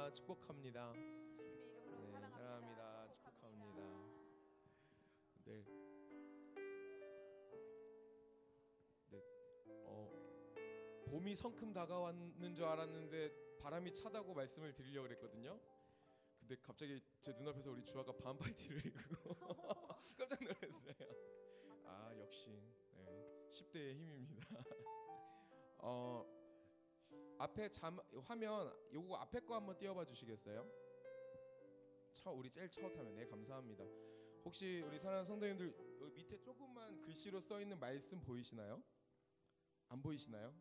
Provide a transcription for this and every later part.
사랑합니다. 축복합니다. 주님의 이름으로 네, 사랑합니다. 축복합니다. 축복합니다. 네. 네. 봄이 성큼 다가왔는 줄 알았는데 바람이 차다고 말씀을 드리려고 그랬거든요. 근데 갑자기 제 눈앞에서 우리 주아가 반팔티를 입고 깜짝 놀랐어요. 아, 역시 네, 10대의 힘입니다. 앞에 화면 요거 앞에 거 한번 띄워봐 주시겠어요? 우리 제일 첫 화면. 네, 감사합니다. 혹시 우리 사랑하는 성도님들 밑에 조금만 글씨로 써 있는 말씀 보이시나요? 안 보이시나요?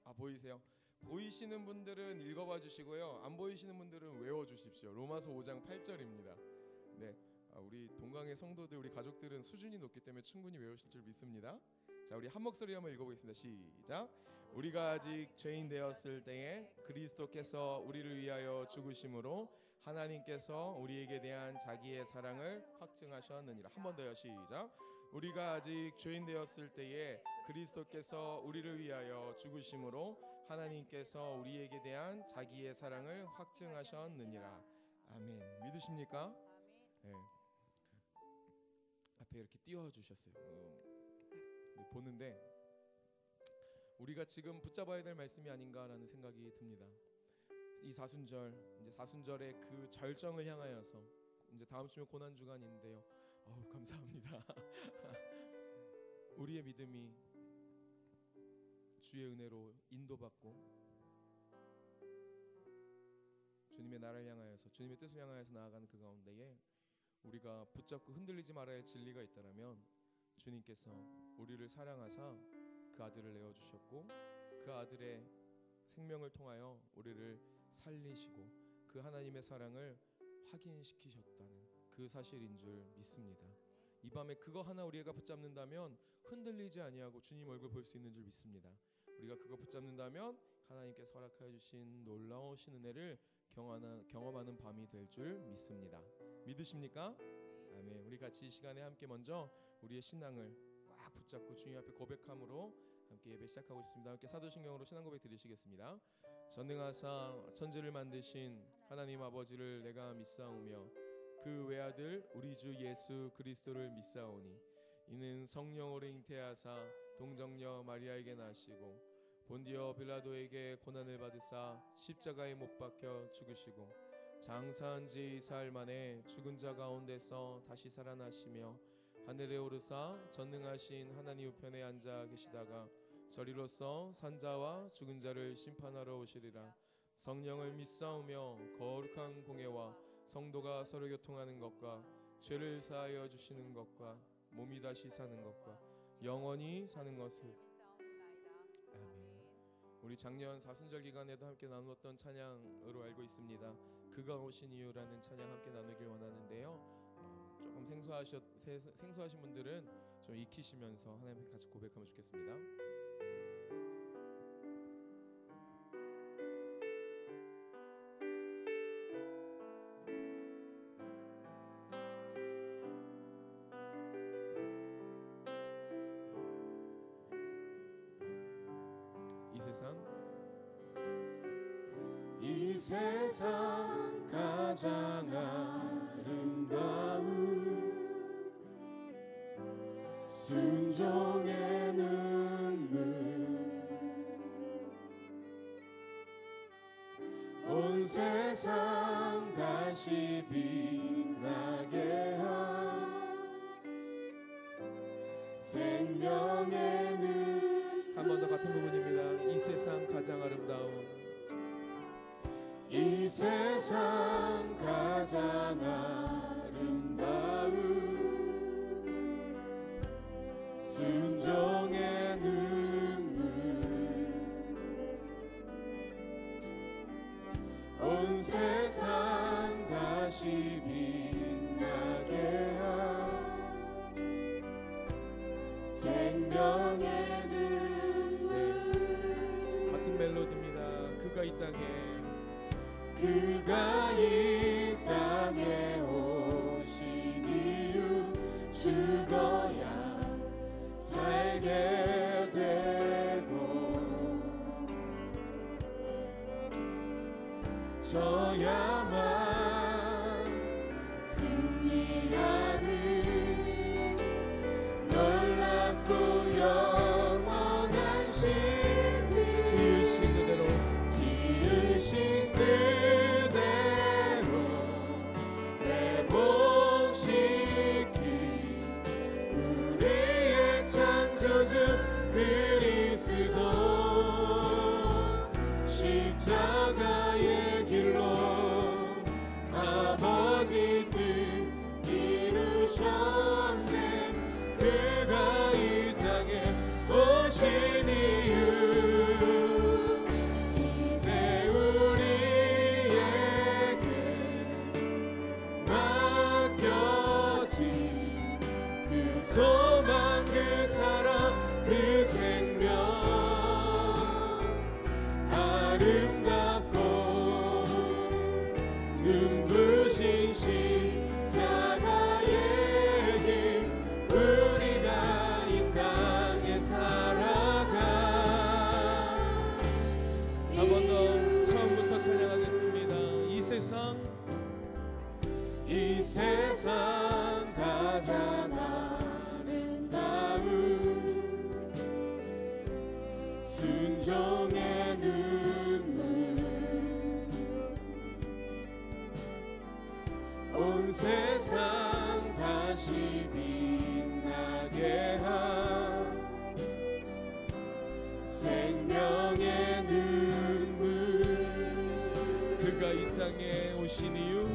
아, 보이세요? 보이시는 분들은 읽어봐 주시고요. 안 보이시는 분들은 외워 주십시오. 로마서 5장 8절입니다. 네, 우리 동강의 성도들, 우리 가족들은 수준이 높기 때문에 충분히 외우실 줄 믿습니다. 자, 우리 한 목소리 한번 읽어보겠습니다. 시작. 우리가 아직 죄인 되었을 때에 그리스도께서 우리를 위하여 죽으심으로 하나님께서 우리에게 대한 자기의 사랑을 확증하셨느니라. 한 번 더요. 시작. 우리가 아직 죄인 되었을 때에 그리스도께서 우리를 위하여 죽으심으로 하나님께서 우리에게 대한 자기의 사랑을 확증하셨느니라. 아멘. 믿으십니까? 네. 앞에 이렇게 띄워주셨어요. 보는데 우리가 지금 붙잡아야 될 말씀이 아닌가라는 생각이 듭니다. 이 사순절, 이제 사순절의 그 절정을 향하여서 이제 다음 주면 고난 주간인데요. 감사합니다. 우리의 믿음이 주의 은혜로 인도받고 주님의 나라를 향하여서, 주님의 뜻을 향하여서 나아가는 그 가운데에 우리가 붙잡고 흔들리지 말아야 할 진리가 있다라면 주님께서 우리를 사랑하사 그 아들을 내어주셨고 그 아들의 생명을 통하여 우리를 살리시고 그 하나님의 사랑을 확인시키셨다는 그 사실인 줄 믿습니다. 이 밤에 그거 하나 우리가 붙잡는다면 흔들리지 아니하고 주님 얼굴 볼 수 있는 줄 믿습니다. 우리가 그거 붙잡는다면 하나님께서 허락하여 주신 놀라우신 은혜를 경험하는 밤이 될 줄 믿습니다. 믿으십니까? 아멘. 우리 같이 이 시간에 함께 먼저 우리의 신앙을 꽉 붙잡고 주님 앞에 고백함으로 함께 예배 시작하고 싶습니다. 함께 사도신경으로 신앙 고백 드리시겠습니다. 전능하사 천지를 만드신 하나님 아버지를 내가 믿사오며 그 외아들 우리 주 예수 그리스도를 믿사오니 이는 성령으로 잉태하사 동정녀 마리아에게 나시고 본디오 빌라도에게 고난을 받으사 십자가에 못 박혀 죽으시고 장사한 지 4일 만에 죽은 자 가운데서 다시 살아나시며 하늘에 오르사 전능하신 하나님 우편에 앉아 계시다가 저리로서 산자와 죽은 자를 심판하러 오시리라. 성령을 믿사오며 거룩한 공예와 성도가 서로 교통하는 것과 죄를 사하여 주시는 것과 몸이 다시 사는 것과 영원히 사는 것을. 아멘. 우리 작년 사순절 기간에도 함께 나누었던 찬양으로 알고 있습니다. 그가 오신 이유라는 찬양 함께 나누길 원하는데요. 조금 생소하신 분들은 좀 익히시면서 하나님께 같이 고백하면 좋겠습니다. 이 세상 가장 아름다운 순종의 눈물 온 세상 다시 빛나게 한 생명의 눈. 한 번 더 같은 부분입니다. 이 세상 가장 아름다운, 이 세상 가장 아름다운 순종의 눈물 온 세상 다시 빛나게 한 생명의 눈물. 같은 멜로디입니다. 그가 이 땅에 그가 이 땅에 오신 이유 죽어야 살게 되고 져야만 승리하는 놀랍고 영원한 신비 지으신 그대로 회복시킨 우리의 창조주 그리스도 십자가의 길로 아버지 뜻 이루셨네. 그가 이 땅에 오신 이유 이제 우리에게 맡겨진 그 소망 그 사랑 그 생명 아름답고 눈부신 십자가의 길 우리가 이 땅에 살아가 한 번 더 처음부터 찬양하겠습니다. 이 세상 가장 아름다운 순종의 눈물 온 세상 다시 빛나게 한 생명의 눈물 그가 이 땅에 오신 이유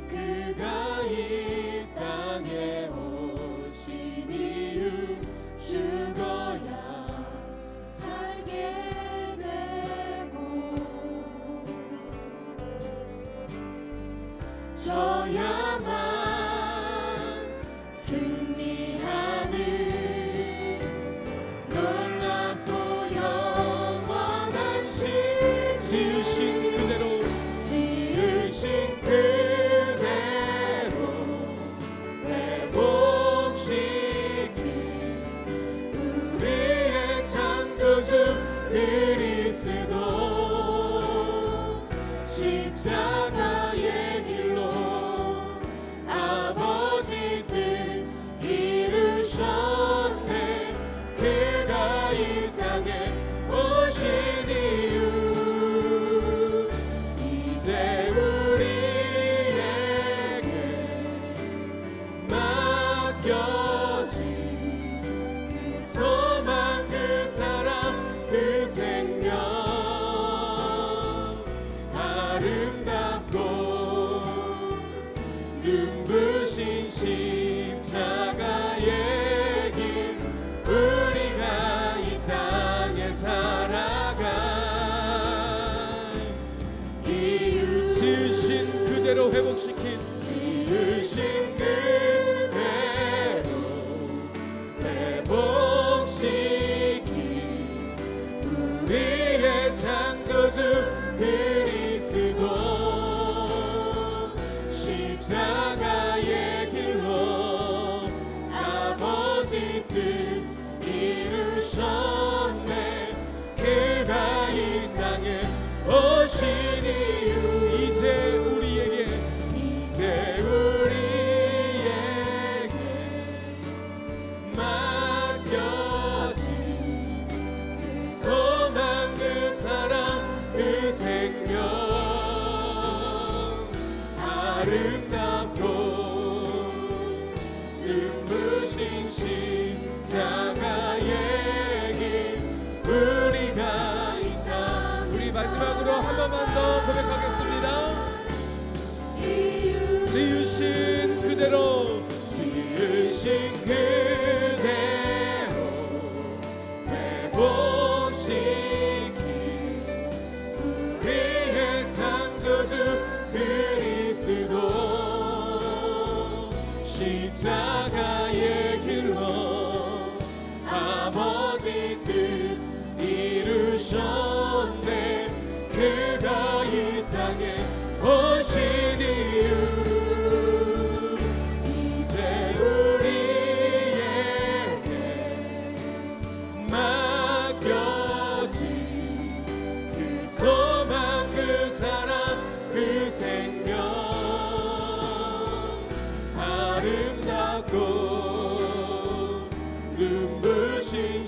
그가 이 땅에 오신 이유 죽어야 살게 되고 져야만 승리하는 놀랍고 영원한 신 지으신 그대로 회복시킨 우리의 창조주 그리스도 십자가의 길로 아버지 뜻 이루셨네. 그가 이 땅에 오신 이유 이제 우리에게 맡겨진 그 소망 그 사랑 그 생명 아름답고 눈부신 십자가의 길 우리가 이 땅에 살아가 이유 지으신 그대로 회복시킨 지으신 그대로 회복시킨 우리의 창조주 그리스도 십자가의 길로 아버지 뜻 이루셨네. 그가 이 땅에 오신 이유 이제 우리에게 맡겨진 그 소망 그 사랑 그 생명 아름답고 눈부신 십자가의 길 우리가 이 땅 우리 마지막으로 한 번만 더 고백하겠습니다. 지으신 그대로 회복시킨 우리의 창조주 그리스도 십자가의 길로 아버지 뜻 이루셨네. 그가 이 땅에 오신 이유 이제 우리에게 맡겨진 그 소망 그 사랑 생명 아름답고 눈부신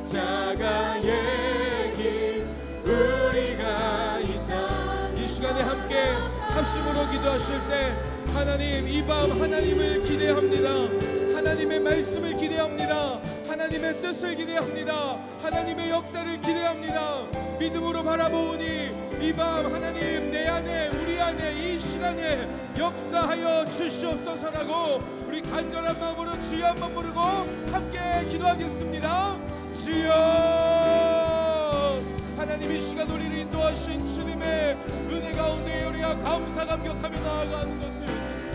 십자가의 길 우리가 있다. 이 시간에 함께 합심으로 기도하실 때 하나님, 이 밤 하나님을 기대합니다. 하나님의 말씀을 기대합니다. 하나님의 뜻을 기대합니다. 하나님의 역사를 기대합니다. 믿음으로 바라보니 이 밤 하나님 내 안에, 우리 안에, 이 시간에 역사하여 주시옵소서라고 우리 간절한 마음으로 주여 한번 부르고 함께 기도하겠습니다. 주여, 하나님 이 시간 우리를 인도하신 주님의 은혜 가운데 우리가 감사 감격하며 나아가는 것을,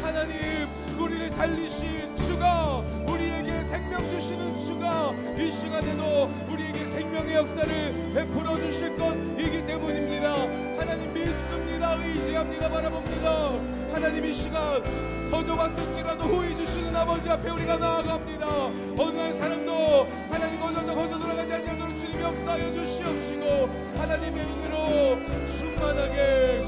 하나님 우리를 살리신 주가, 우리에게 생명 주시는 주가 이 시간에도 우리에게 생명의 역사를 베풀어 주실 것이기 때문입니다. 하나님 믿습니다. 의지합니다. 바라봅니다. 하나님 이 시간 거저왔을지라도 후회 주시는 아버지 앞에 우리가 나아갑니다. 어느 한 사람도 하나님 거저 돌아가지 아니하도록 주님 역사하여 주시옵시고 하나님의 은혜로 충만하게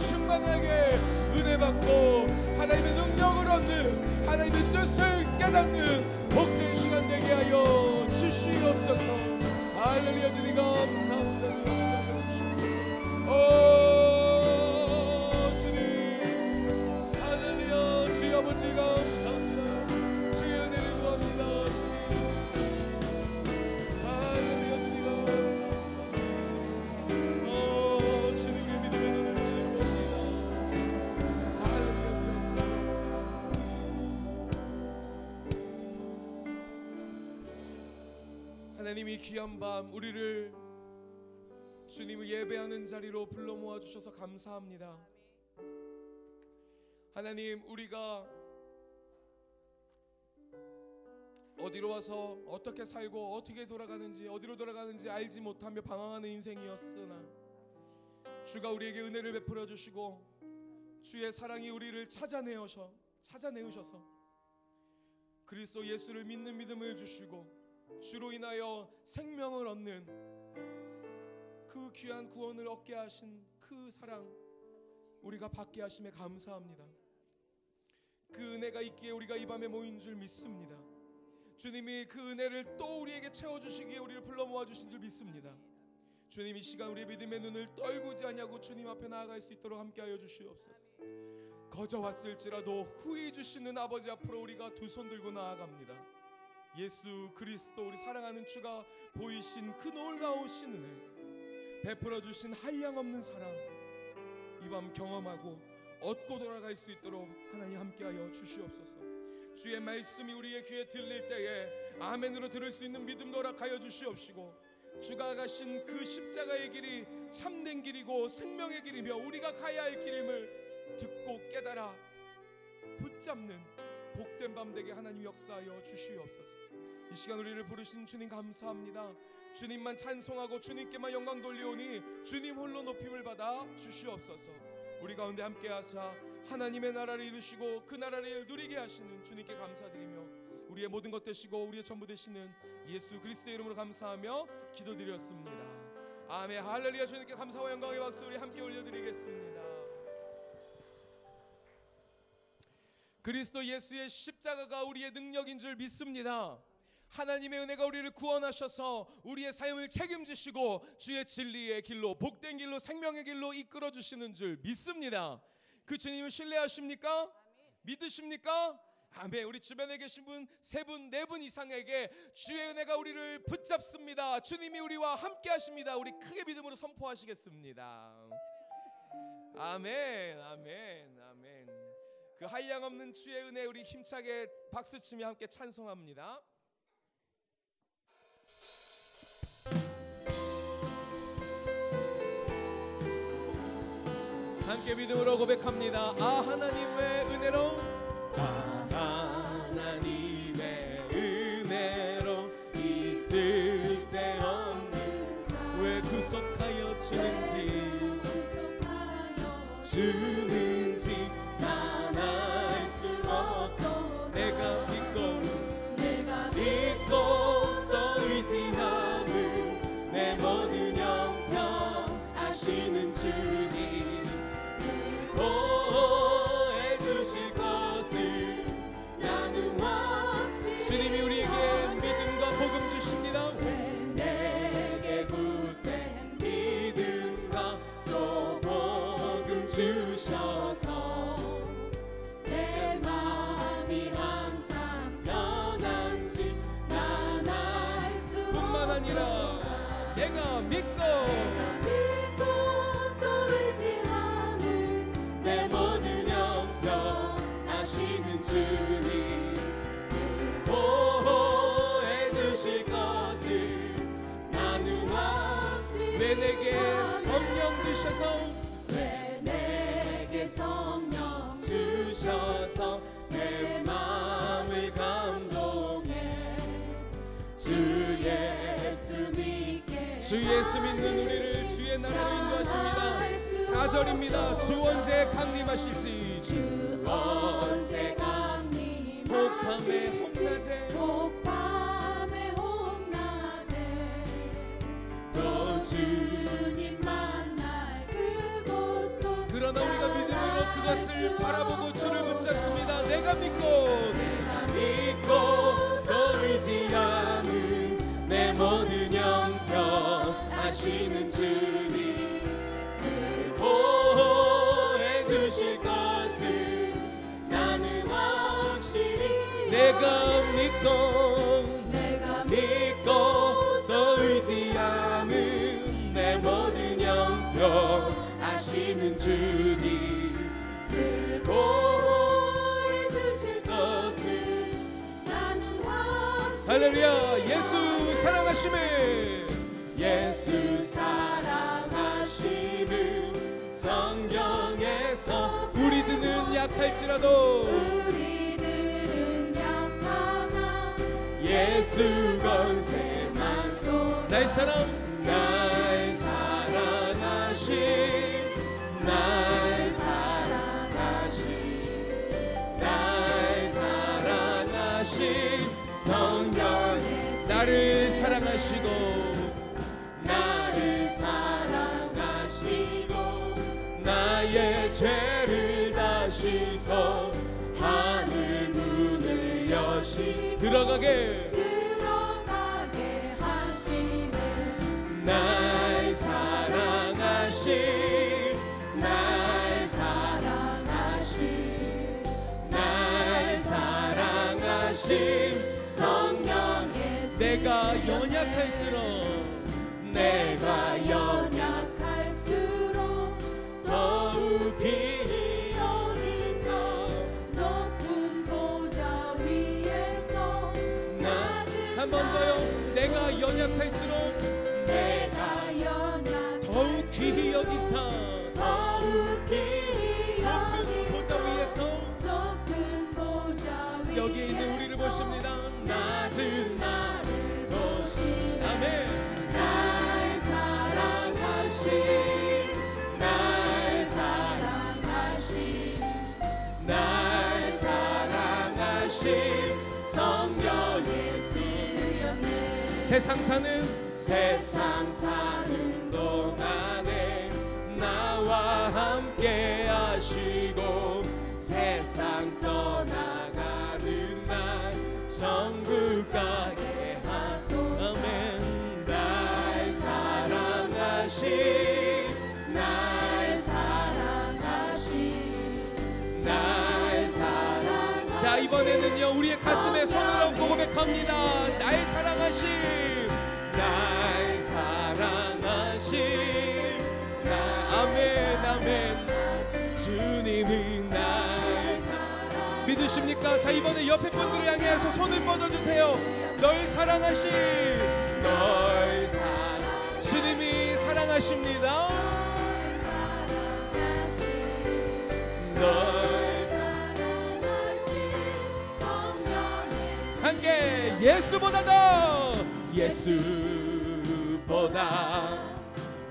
은혜 받고 하나님의 능력을 얻는, 하나님의 뜻을 깨닫는 복된 시간 되게 하여 주시옵소서. 할렐루야. 주님 감사합니다. 주님 할렐루야. 주여 아버지 감사합니다. 주의 은혜를 구합니다. 주님 할렐루야. 주님 감사합니다. 주님 우리의 믿음의 눈을 열어봅니다. 하나님이 귀한 밤 우리를 주님을 예배하는 자리로 불러 모아 주셔서 감사합니다. 하나님, 우리가 어디로 와서 어떻게 살고 어떻게 돌아가는지, 어디로 돌아가는지 알지 못하며 방황하는 인생이었으나 주가 우리에게 은혜를 베풀어 주시고 주의 사랑이 우리를 찾아내으셔서 그리스도 예수를 믿는 믿음을 주시고 주로 인하여 생명을 얻는 그 귀한 구원을 얻게 하신 그 사랑 우리가 받게 하심에 감사합니다. 그 은혜가 있기에 우리가 이 밤에 모인 줄 믿습니다. 주님이 그 은혜를 또 우리에게 채워주시기에 우리를 불러 모아주신 줄 믿습니다. 주님 이 시간 우리의 믿음의 눈을 떨구지 아니하고 주님 앞에 나아갈 수 있도록 함께하여 주시옵소서. 거저 왔을지라도 후히 주시는 아버지 앞으로 우리가 두 손 들고 나아갑니다. 예수 그리스도 우리 사랑하는 주가 보이신 그 놀라우신 은혜, 베풀어 주신 한량없는 사랑 이 밤 경험하고 얻고 돌아갈 수 있도록 하나님 함께하여 주시옵소서. 주의 말씀이 우리의 귀에 들릴 때에 아멘으로 들을 수 있는 믿음도 허락하여 주시옵시고 주가 가신 그 십자가의 길이 참된 길이고 생명의 길이며 우리가 가야 할 길임을 듣고 깨달아 붙잡는 복된 밤 되게 하나님 역사하여 주시옵소서. 이 시간 우리를 부르신 주님 감사합니다. 주님만 찬송하고 주님께만 영광 돌리오니 주님 홀로 높임을 받아 주시옵소서. 우리 가운데 함께 하사 하나님의 나라를 이루시고 그 나라를 누리게 하시는 주님께 감사드리며 우리의 모든 것 되시고 우리의 전부 되시는 예수 그리스도의 이름으로 감사하며 기도드렸습니다. 아멘. 할렐루야. 주님께 감사와 영광의 박수 우리 함께 올려드리겠습니다. 그리스도 예수의 십자가가 우리의 능력인 줄 믿습니다. 하나님의 은혜가 우리를 구원하셔서 우리의 삶을 책임지시고 주의 진리의 길로, 복된 길로, 생명의 길로 이끌어 주시는 줄 믿습니다. 그 주님을 신뢰하십니까? 믿으십니까? 아멘. 우리 주변에 계신 분 세 분, 네 분 이상에게 주의 은혜가 우리를 붙잡습니다. 주님이 우리와 함께 하십니다. 우리 크게 믿음으로 선포하시겠습니다. 아멘, 아멘, 아멘. 그 한량없는 주의 은혜 우리 힘차게 박수치며 함께 찬송합니다. 함께 믿음으로 고백합니다. 아 하나님의 은혜로, 아 하나님의 은혜로 있을 때 없는 자 왜 구속하여 주는지 난 알 수 없고 내가 믿고 또 의지함을 내 모든 형편 아시는 주님 주셔서 내 마음이 항상 편한지 난 알 수 뿐만 아니라 내가 믿고 또 의지하는 내 모든 영역 아시는 주님 보호해 주실 것을 나는 확실히 왜 내게 성령 주셔서 왜 내게 성령 주셔서 내 마음을 감동해 주 예수 믿게 주 예수 믿는 우리를 주의 나라로 인도하십니다. 4절입니다. 주 언제 강림하실지 주 언제 강림하실지 복밤의 홍낮에 복밤의 홍낮에 또 주님 만날 그곳도 그러나 우리가 믿음으로 그것을 바라보고 주를 붙잡습니다. 내가 믿고 또 의지하는 내 모든 영역 아시는 주님 보호해 주실 것을 나는 확실히 내가 믿고 또 의지하는 내 모든 영역 아시는 주님 보호해 주실 것을 나는 확실히 할렐루야. 예수 사랑하심을 예수 사랑하심을 성경에서 우리들은 약할지라도 우리들은 약하나 예수 권세만 또 날 사랑하신 성령의 나를 사랑하시고 나의 죄를 다 씻어 하늘 문을 여시 들어가게 하시는 날 사랑하신 성령의 내가 연약할수록 더욱이 여기서 높은 보좌 위에서 한 번 더요. 내가 연약할수록 더욱 귀히 여기사 높은 보좌 위에서 여기 있는 우리를 보십니다. 낮은 나를 보시네 아멘. 날 사랑하신 성령의 수였네 세상 사는 동안에 나와 함께 하시고 세상 떠나가는 날 천국 가게 하소서 아멘 날 사랑하신 자, 이번에는요 우리의 가슴에 손을 얹고 고백합니다. 날 사랑하신 아멘. 주님은 날 믿으십니까? 자, 이번에 옆에 분들을 향해서 손을 뻗어주세요. 널 사랑하신 주님이 사랑하십니다. 함께 예수보다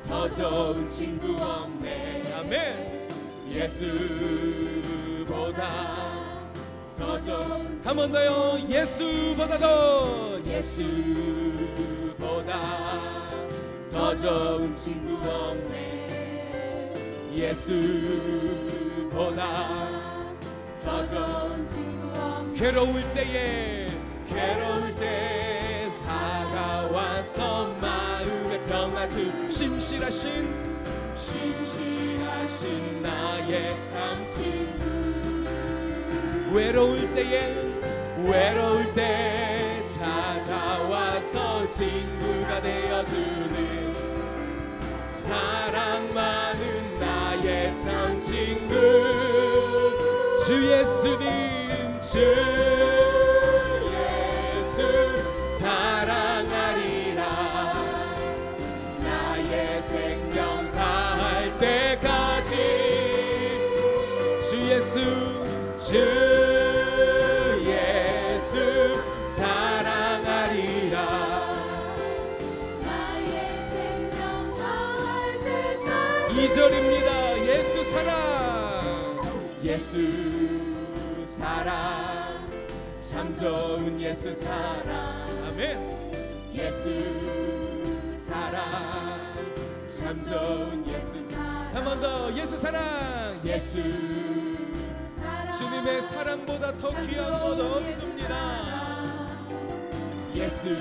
더 좋은 친구 없네 아멘. 예수보다 더 좋은 한 번 더요. 예수보다 더 좋은 친구 없네 예수보다 더 좋은 친구 없네 괴로울 때 다가와서 마음의 평화 주 신실하신 신실하신 나의 참 친구. 외로울 때 찾아와서 친구가 되어주는 사랑 많은 나의 참 친구. 주 예수님, 주 예수 사랑하리라. 나의 생명 다할 때까지. 주 예수, 주 예수 사랑하리라. 나의 생명 다할 때까지. 2절입니다. 예수 사랑, 예수 사랑, 참 좋은 예수 사랑. 아멘. 예수 사랑, 참 좋은 예수 사랑. 한 번 더. 예수 사랑, 예수 사랑, 주님의 사랑보다 더 귀한 것 없습니다. 예수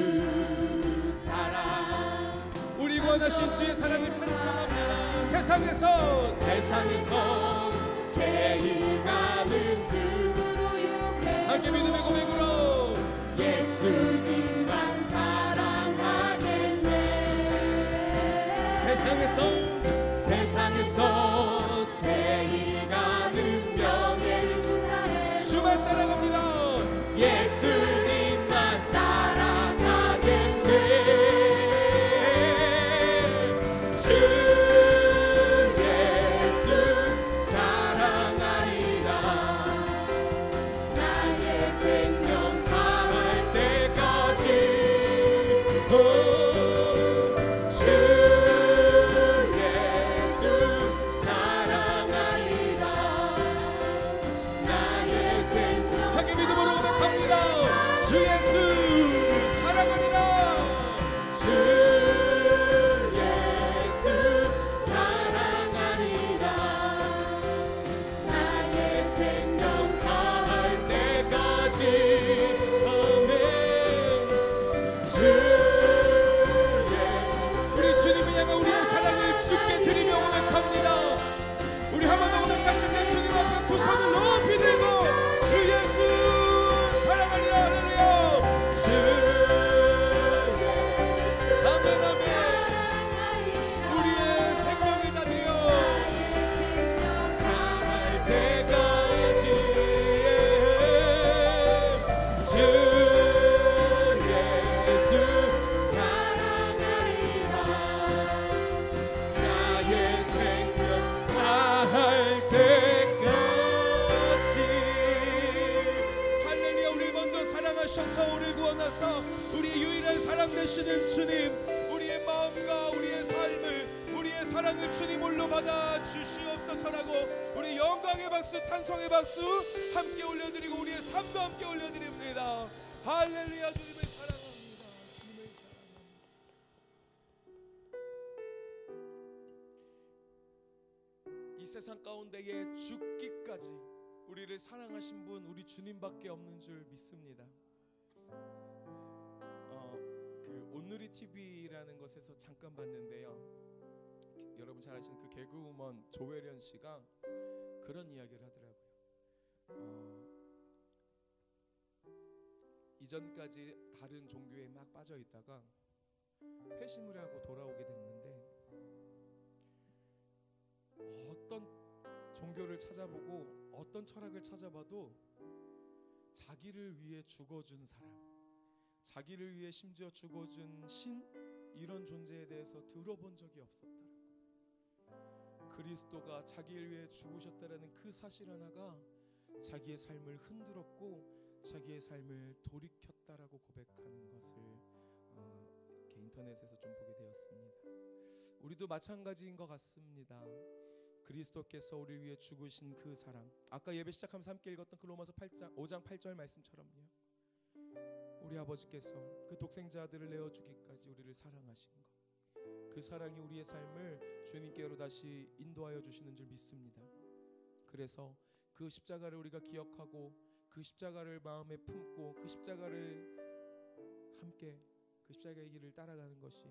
사랑, 우리 구원하신 주의 사랑을 찬송합니다. 세상에서 제일 가는 금으로 유해. 함께 믿음의 고백으로 예수님만 사랑하겠네. 세상에서 제일 가는 명예를 축하해. 주만 따라갑니다. 예수님만 따라가겠네. 주 예수 사랑하리라. 나의 생명 다할 때까지. 주 예수 사랑하리라. 나의 생명 함께 믿음으로 고백합니다. 주 예수 사랑하리라. 주 예수 사랑하리라. 나의 생명 다할 때까지. 아멘. 주 예수. 우리 주님을 향한 우리의 사랑을 주께 드리며 고백합니다. 우리 한 번 더 고백하실 때 주님 앞에 두 손을 높이 들고 주 예수 사랑하리라. 할렐루야. 주 예수 아멘 아멘. 사랑하리라. 우리의 생명을 다 드려 다할 때까지. 주 예수 사랑하리라. 나의 생명 다할 때까지. 할렐루야. 우리 먼저 사랑하셔서 우리 구원하사 우리의 유일한 사랑 되시는 주님, 우리의 마음과 우리의 삶을, 우리의 사랑을 주님 홀로 받아 주시옵소서라고 우리 영광의 박수, 찬송의 박수 함께 올려드리고 우리의 삶도 함께 올려드립니다. 할렐루야. 주님을 사랑합니다. 주님을 사랑합니다. 이 세상 가운데에 죽기까지 우리를 사랑하신 분 우리 주님밖에 없는 줄 믿습니다. 그 온누리 TV라는 것에서 잠깐 봤는데요. 여러분 잘 아시는 그 개그우먼 조혜련 씨가 그런 이야기를 하더라고요. 이전까지 다른 종교에 막 빠져 있다가 회심을 하고 돌아오게 됐는데 어떤 종교를 찾아보고 어떤 철학을 찾아봐도 자기를 위해 죽어준 사람, 자기를 위해 심지어 죽어준 신, 이런 존재에 대해서 들어본 적이 없었다라고. 그리스도가 자기를 위해 죽으셨다라는 그 사실 하나가 자기의 삶을 흔들었고 자기의 삶을 돌이켰다라고 고백하는 것을 이렇게 인터넷에서 좀 보게 되었습니다. 우리도 마찬가지인 것 같습니다. 그리스도께서 우리를 위해 죽으신 그 사랑, 아까 예배 시작하면서 함께 읽었던 그 로마서 5장 8절 말씀처럼요, 우리 아버지께서 그 독생자 아들을 내어주기까지 우리를 사랑하신 것, 그 사랑이 우리의 삶을 주님께로 다시 인도하여 주시는 줄 믿습니다. 그래서 그 십자가를 우리가 기억하고 그 십자가를 마음에 품고 그 십자가를 함께 그 십자가의 길을 따라가는 것이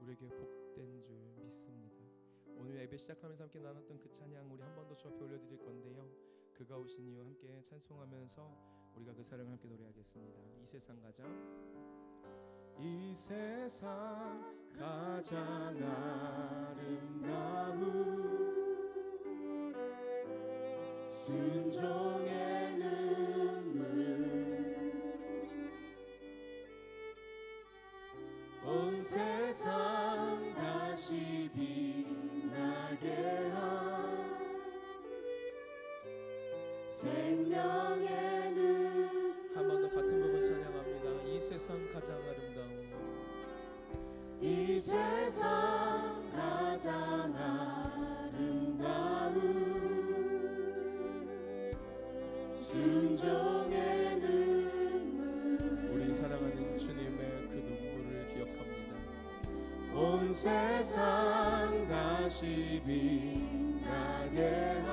우리에게 복된 줄 믿습니다. 오늘 예배 시작하면서 함께 나눴던 그 찬양 우리 한 번 더 주 앞에 올려드릴 건데요. 그가 오신 이유 함께 찬송하면서 우리가 그 사랑을 함께 노래하겠습니다. 이 세상 가장 이 세상 가장 아름다운 순종의 눈물 온 세상 다시 빛나게 한 생명의 눈물 한 번 더 같은 부분 찬양합니다. 이 세상 가장 아름다운 이 세상 가장 아름다운 순종의 눈물 우리 사랑하는 주님의 그 눈물을 기억합니다. 온 세상 다시 빛나게 한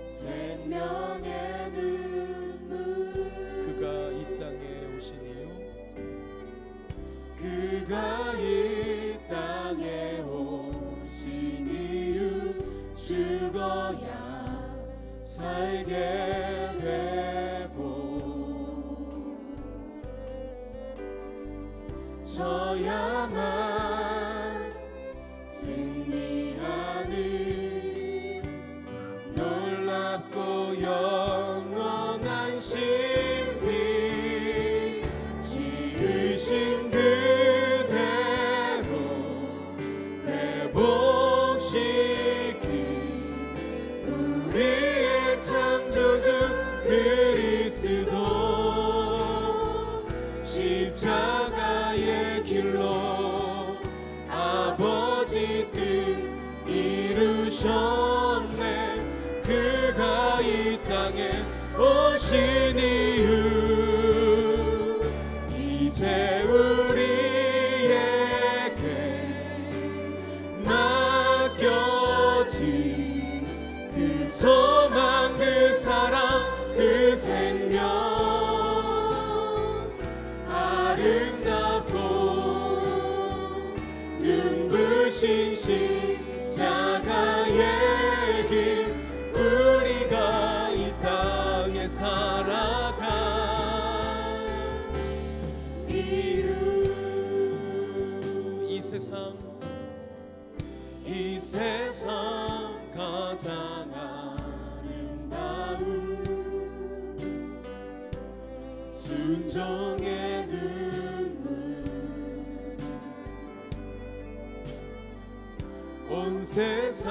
생명의 눈물 그가 이 땅에 오신 이유 그가 이 땅에 오신 이유 죽어야 살게 되고 져야만 승리하는 놀랍고 영원한 신비 지으신 그대로 회복시킨 우리의 창조주 그리스도 십자가의 길로 아버지 뜻 이루셨네. 그가 이 땅에 오신 이유 이제 우리에게 맡겨진 그 소망 그 사랑 그 생명 아름답고 눈부신 십자가의 길 우리가 이 땅에 살아가 이유 이 세상 가장 아름다운 순종의 눈물 온 세상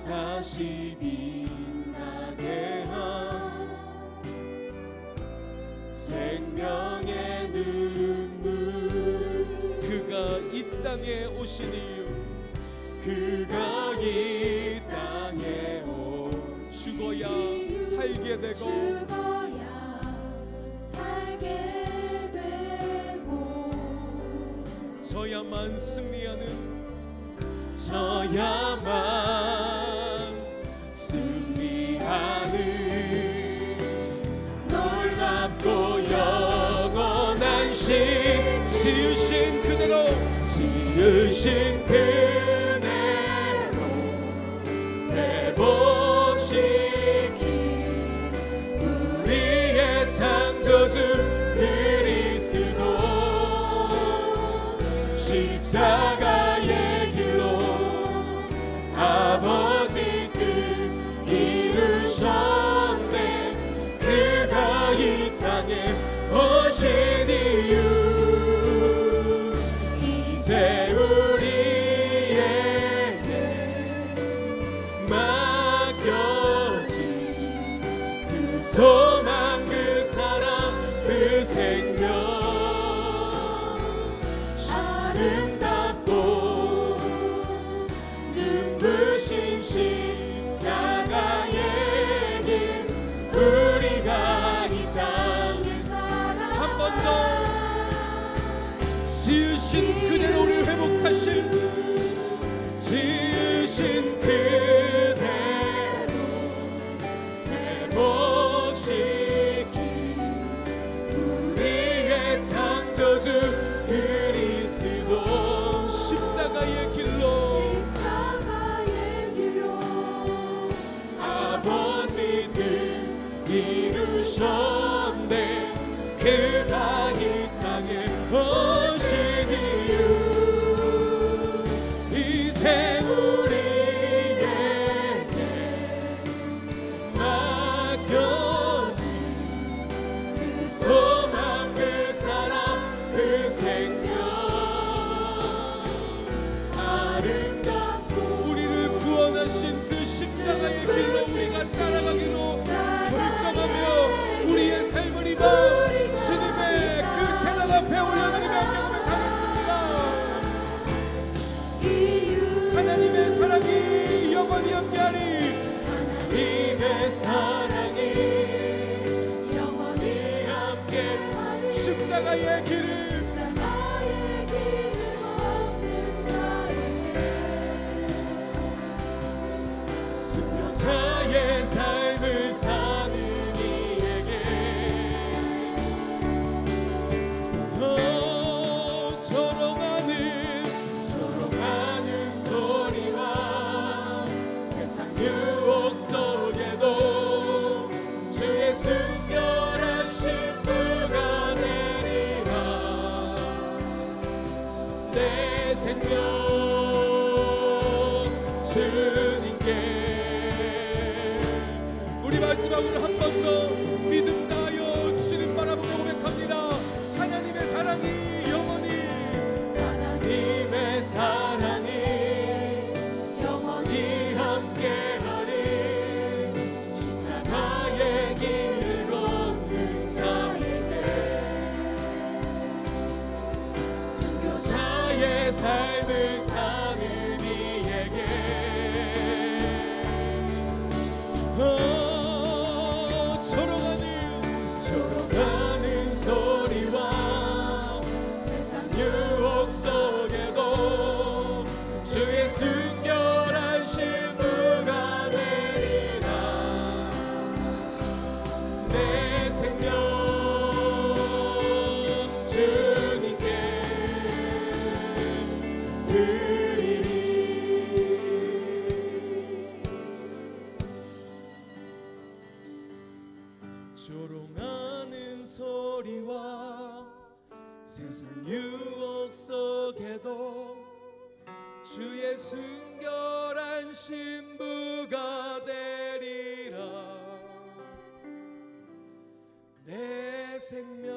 다시 빛나게 한 생명의 눈물 그가 이 땅에 오신 이유 그가 이 땅에 죽어야 살게 되고 죽어야 살게 되고 져야만 승리하는 놀랍고 영원한 신 지으신 그대로 지으신 그대로 회복시킨 우리의 창조주 그리스도 십자가의 길로 아버지 뜻 이루셨네. 그가 이 땅에 오신 이유 이제 우리에게 맡겨진 그 소망 그 사랑 그 생명 아름답고 눈부신 십자가의 길 우리가 이 땅에 살아 한 번 더 지으신 그대로 우리를 회복하신 지으신 그대로 회복시킨 우리의 창조주 그리스도 십자가의 이루셨네. 그가 이 땅에 오신 이유 이제 우리에게 맡겨진 그 소망 그 사랑 그 생명 아름답고 우리를 구원하신 그 십자가의 길로 우리가 따라가기로 결정하며 우리의 삶을 입어 주님의 그 재단 앞에 올려드리며 경배하겠습니다. 하나님의 사랑이 영원히 함께하리. 하나님의 사랑이 영원히 함께하리. 십자가의 길을 순교자의 삶을 사는 이에게 조롱하는 소리와 세상 유혹 속에도 주의 순결한 신부가 되리라. 내 생명 주님께. 우리 마지막으로 한 번 더 믿음 다하여 주님 바라보며 고백합니다. 하나님의 사랑이 영원히 하나님의 사랑이 영원히 함께하리. 십자가의 길을 걷는 자에게 순교자의 삶을 사는 이에게 조롱하는 소리와 세상 유혹 속에도 주의 순결한 신부가 되리라. 내 생명 주님께 드리리. 조롱하는 소리와 세상 유혹 속에도 주의 순결한 신부가 되리라. 내 생명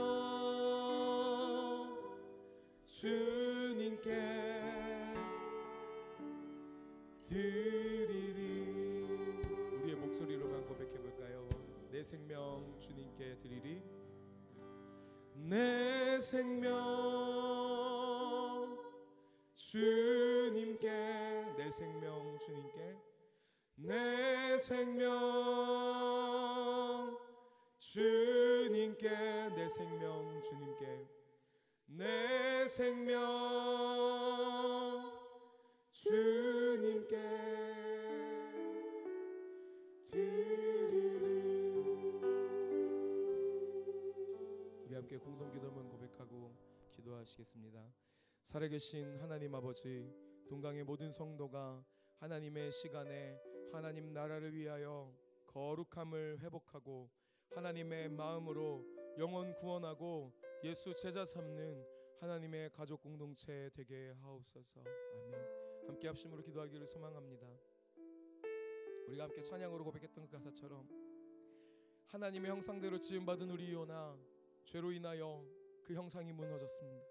주님께 드리리. 우리의 목소리로만 고백해 볼까요? 내 생명 주님께 드리리. 내 생명 주님께. 내 생명 주님께. 내 생명 주님께. 내 생명 주님께. 내 생명 주님께 드리리. 우리 함께 공동 기도문 고백하고 기도하시겠습니다. 살아계신 하나님 아버지, 동강의 모든 성도가 하나님의 시간에 하나님 나라를 위하여 거룩함을 회복하고 하나님의 마음으로 영혼 구원하고 예수 제자 삼는 하나님의 가족 공동체 되게 하옵소서. 아멘. 함께 합심으로 기도하기를 소망합니다. 우리가 함께 찬양으로 고백했던 그 가사처럼 하나님의 형상대로 지음받은 우리이오나 죄로 인하여 그 형상이 무너졌습니다.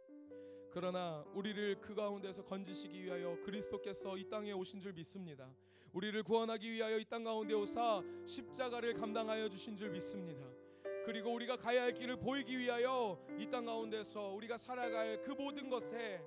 그러나 우리를 그 가운데서 건지시기 위하여 그리스도께서 이 땅에 오신 줄 믿습니다. 우리를 구원하기 위하여 이 땅 가운데 오사 십자가를 감당하여 주신 줄 믿습니다. 그리고 우리가 가야 할 길을 보이기 위하여 이 땅 가운데서 우리가 살아갈 그 모든 것에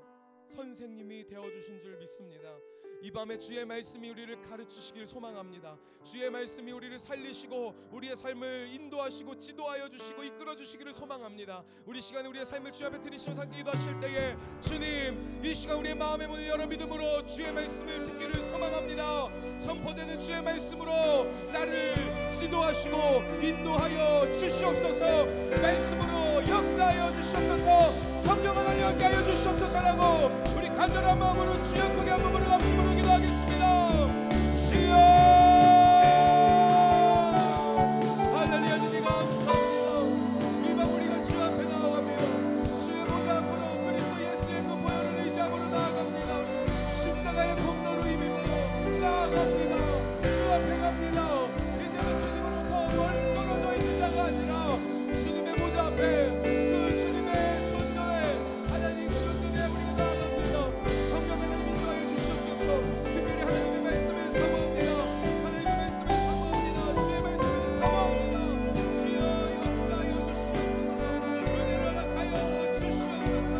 선생님이 되어주신 줄 믿습니다. 이 밤에 주의 말씀이 우리를 가르치시길 소망합니다. 주의 말씀이 우리를 살리시고 우리의 삶을 인도하시고 지도하여 주시고 이끌어 주시기를 소망합니다. 우리 시간에 우리의 삶을 주 앞에 드리시면서 함께 기도하실 때에 주님, 이 시간 우리의 마음의 문을 열어 믿음으로 주의 말씀을 듣기를 소망합니다. 선포되는 주의 말씀으로 나를 지도하시고 인도하여 주시옵소서. 말씀으로 역사하여 주시옵소서. 성령 하나님 함께하여 주시옵소서라고 우리 간절한 마음으로 주여 크게 한 번으로 합심으로 기도하겠습니다. 주여 할렐루야. 고백합니다. 이제는 주님으로부터 멀리 떨어져 있는 자가 아니라 주님의 보좌 앞에 그 주님의 존재에 하나님 그 눈에 우리가 나아갑니다. 성령 하나님 인도하여 주시옵소서. 특별히 하나님의 말씀을 사모합니다. 하나님의 말씀을 사모합니다. 주의 말씀을 사모합니다. 주여 역사하여 주시옵소서. 은혜를 허락하여 주시옵소서.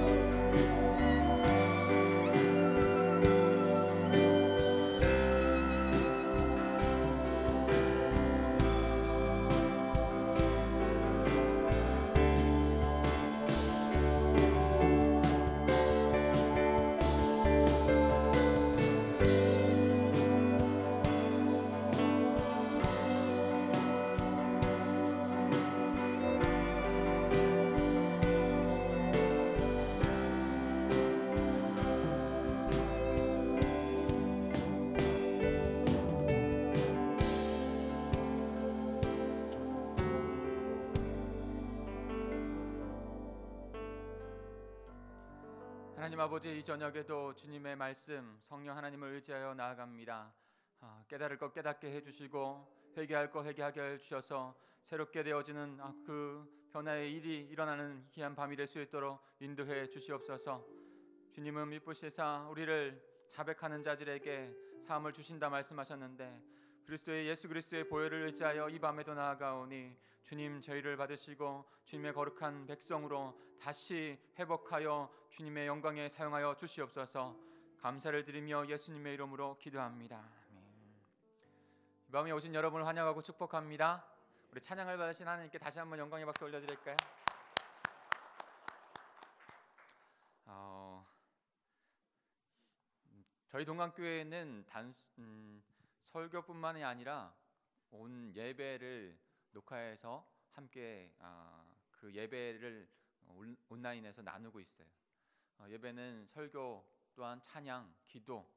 하나님 아버지, 이 저녁에도 주님의 말씀 성령 하나님을 의지하여 나아갑니다. 깨달을 것 깨닫게 해주시고 회개할 것 회개하게 해주셔서 새롭게 되어지는 그 변화의 일이 일어나는 귀한 밤이 될 수 있도록 인도해 주시옵소서. 주님은 미쁘시사 우리를 자백하는 자들에게 사함을 주신다 말씀하셨는데 예수 그리스도의 보혈을 의지하여 이 밤에도 나아가오니 주님 저희를 받으시고 주님의 거룩한 백성으로 다시 회복하여 주님의 영광에 사용하여 주시옵소서. 감사를 드리며 예수님의 이름으로 기도합니다. 아멘. 이 밤에 오신 여러분을 환영하고 축복합니다. 우리 찬양을 받으신 하나님께 다시 한번 영광의 박수 올려드릴까요? 저희 동강교회는 설교뿐만이 아니라 온 예배를 녹화해서 함께 그 예배를 온라인에서 나누고 있어요. 예배는 설교 또한 찬양, 기도,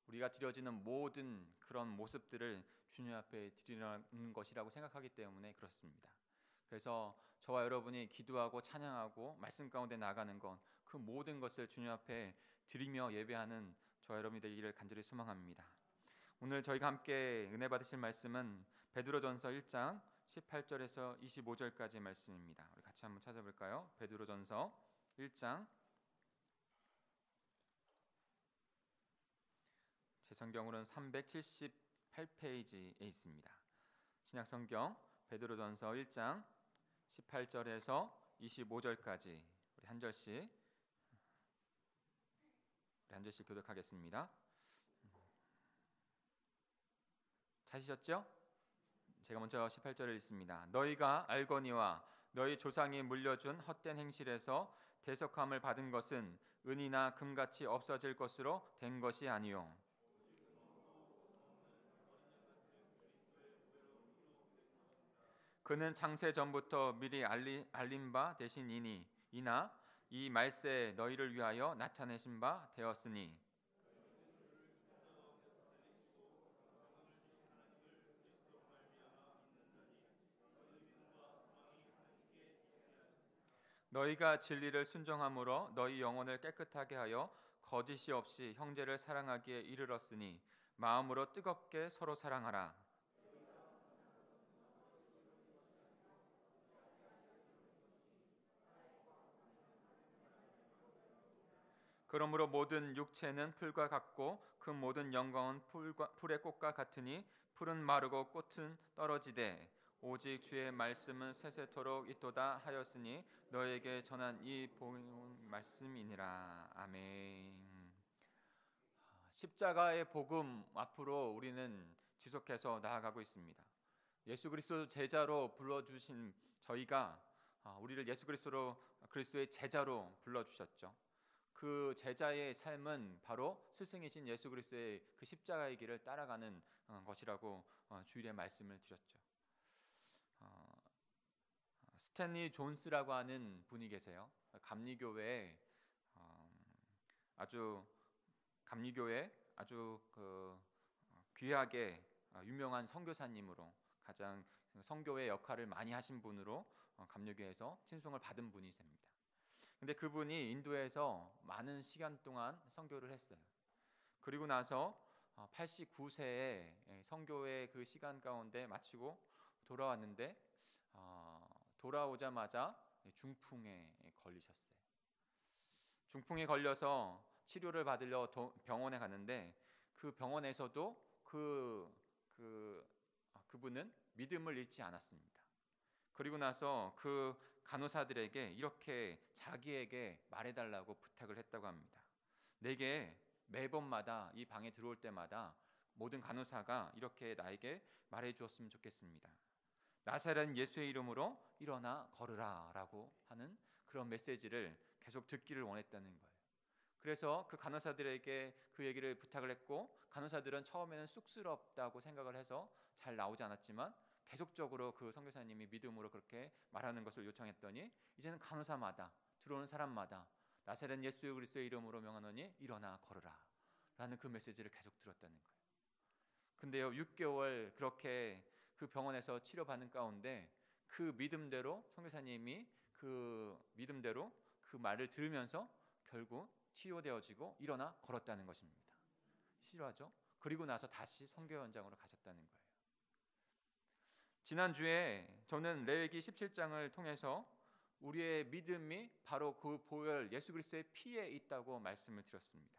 우리가 드려지는 모든 그런 모습들을 주님 앞에 드리는 것이라고 생각하기 때문에 그렇습니다. 그래서 저와 여러분이 기도하고 찬양하고 말씀 가운데 나가는 건 그 모든 것을 주님 앞에 드리며 예배하는 저와 여러분이 되기를 간절히 소망합니다. 오늘 저희가 함께 은혜 받으실 말씀은 베드로전서 1장 18절에서 25절까지 말씀입니다. 우리 같이 한번 찾아볼까요? 베드로전서 1장, 제 성경으로는 378페이지에 있습니다. 신약성경 베드로전서 1장 18절에서 25절까지 우리 한 절씩 교독하겠습니다. 찾으셨죠? 제가 먼저 18절을 읽습니다. 너희가 알거니와 너희 조상이 물려준 헛된 행실에서 대속함을 받은 것은 은이나 금같이 없어질 것으로 된 것이 아니요 그는 창세 전부터 미리 알린 바 되시니니 이나 이 말세에 너희를 위하여 나타내신 바 되었으니 너희가 진리를 순종함으로 너희 영혼을 깨끗하게 하여 거짓이 없이 형제를 사랑하기에 이르렀으니 마음으로 뜨겁게 서로 사랑하라. 그러므로 모든 육체는 풀과 같고 그 모든 영광은 풀의 꽃과 같으니 풀은 마르고 꽃은 떨어지되 오직 주의 말씀은 세세토록 있도다 하였으니 너에게 전한 이 복음 말씀이니라. 아멘. 십자가의 복음 앞으로 우리는 지속해서 나아가고 있습니다. 예수 그리스도 제자로 불러주신 저희가 우리를 예수 그리스도의 제자로 불러주셨죠. 그 제자의 삶은 바로 스승이신 예수 그리스도의 그 십자가의 길을 따라가는 것이라고 주일에 말씀을 드렸죠. 스탠리 존스라고 하는 분이 계세요. 감리교회 아주 귀하게 유명한 선교사님으로 가장 선교의 역할을 많이 하신 분으로 감리교회에서 친송을 받은 분이십니다. 근데 그분이 인도에서 많은 시간 동안 선교를 했어요. 그리고 나서 89세에 선교의 그 시간 가운데 마치고 돌아왔는데 돌아오자마자 중풍에 걸리셨어요. 중풍에 걸려서 치료를 받으려 병원에 갔는데 그 병원에서도 그분은 믿음을 잃지 않았습니다. 그리고 나서 그 간호사들에게 이렇게 자기에게 말해달라고 부탁을 했다고 합니다. 내게 매번마다 이 방에 들어올 때마다 모든 간호사가 이렇게 나에게 말해 주었으면 좋겠습니다. 나사렛 예수의 이름으로 일어나 걸으라 라고 하는 그런 메시지를 계속 듣기를 원했다는 거예요. 그래서 그 간호사들에게 그 얘기를 부탁을 했고, 간호사들은 처음에는 쑥스럽다고 생각을 해서 잘 나오지 않았지만 계속적으로 그 선교사님이 믿음으로 그렇게 말하는 것을 요청했더니 이제는 간호사마다 들어오는 사람마다 나사렛 예수 그리스도의 이름으로 명하노니 일어나 걸으라 라는 그 메시지를 계속 들었다는 거예요. 근데요, 6개월 그렇게 그 병원에서 치료받는 가운데 그 믿음대로 선교사님이 그 믿음대로 그 말을 들으면서 결국 치유되어지고 일어나 걸었다는 것입니다. 실화죠. 그리고 나서 다시 선교 현장으로 가셨다는 거예요. 지난주에 저는 레위기 17장을 통해서 우리의 믿음이 바로 그 보혈 예수 그리스도의 피에 있다고 말씀을 드렸습니다.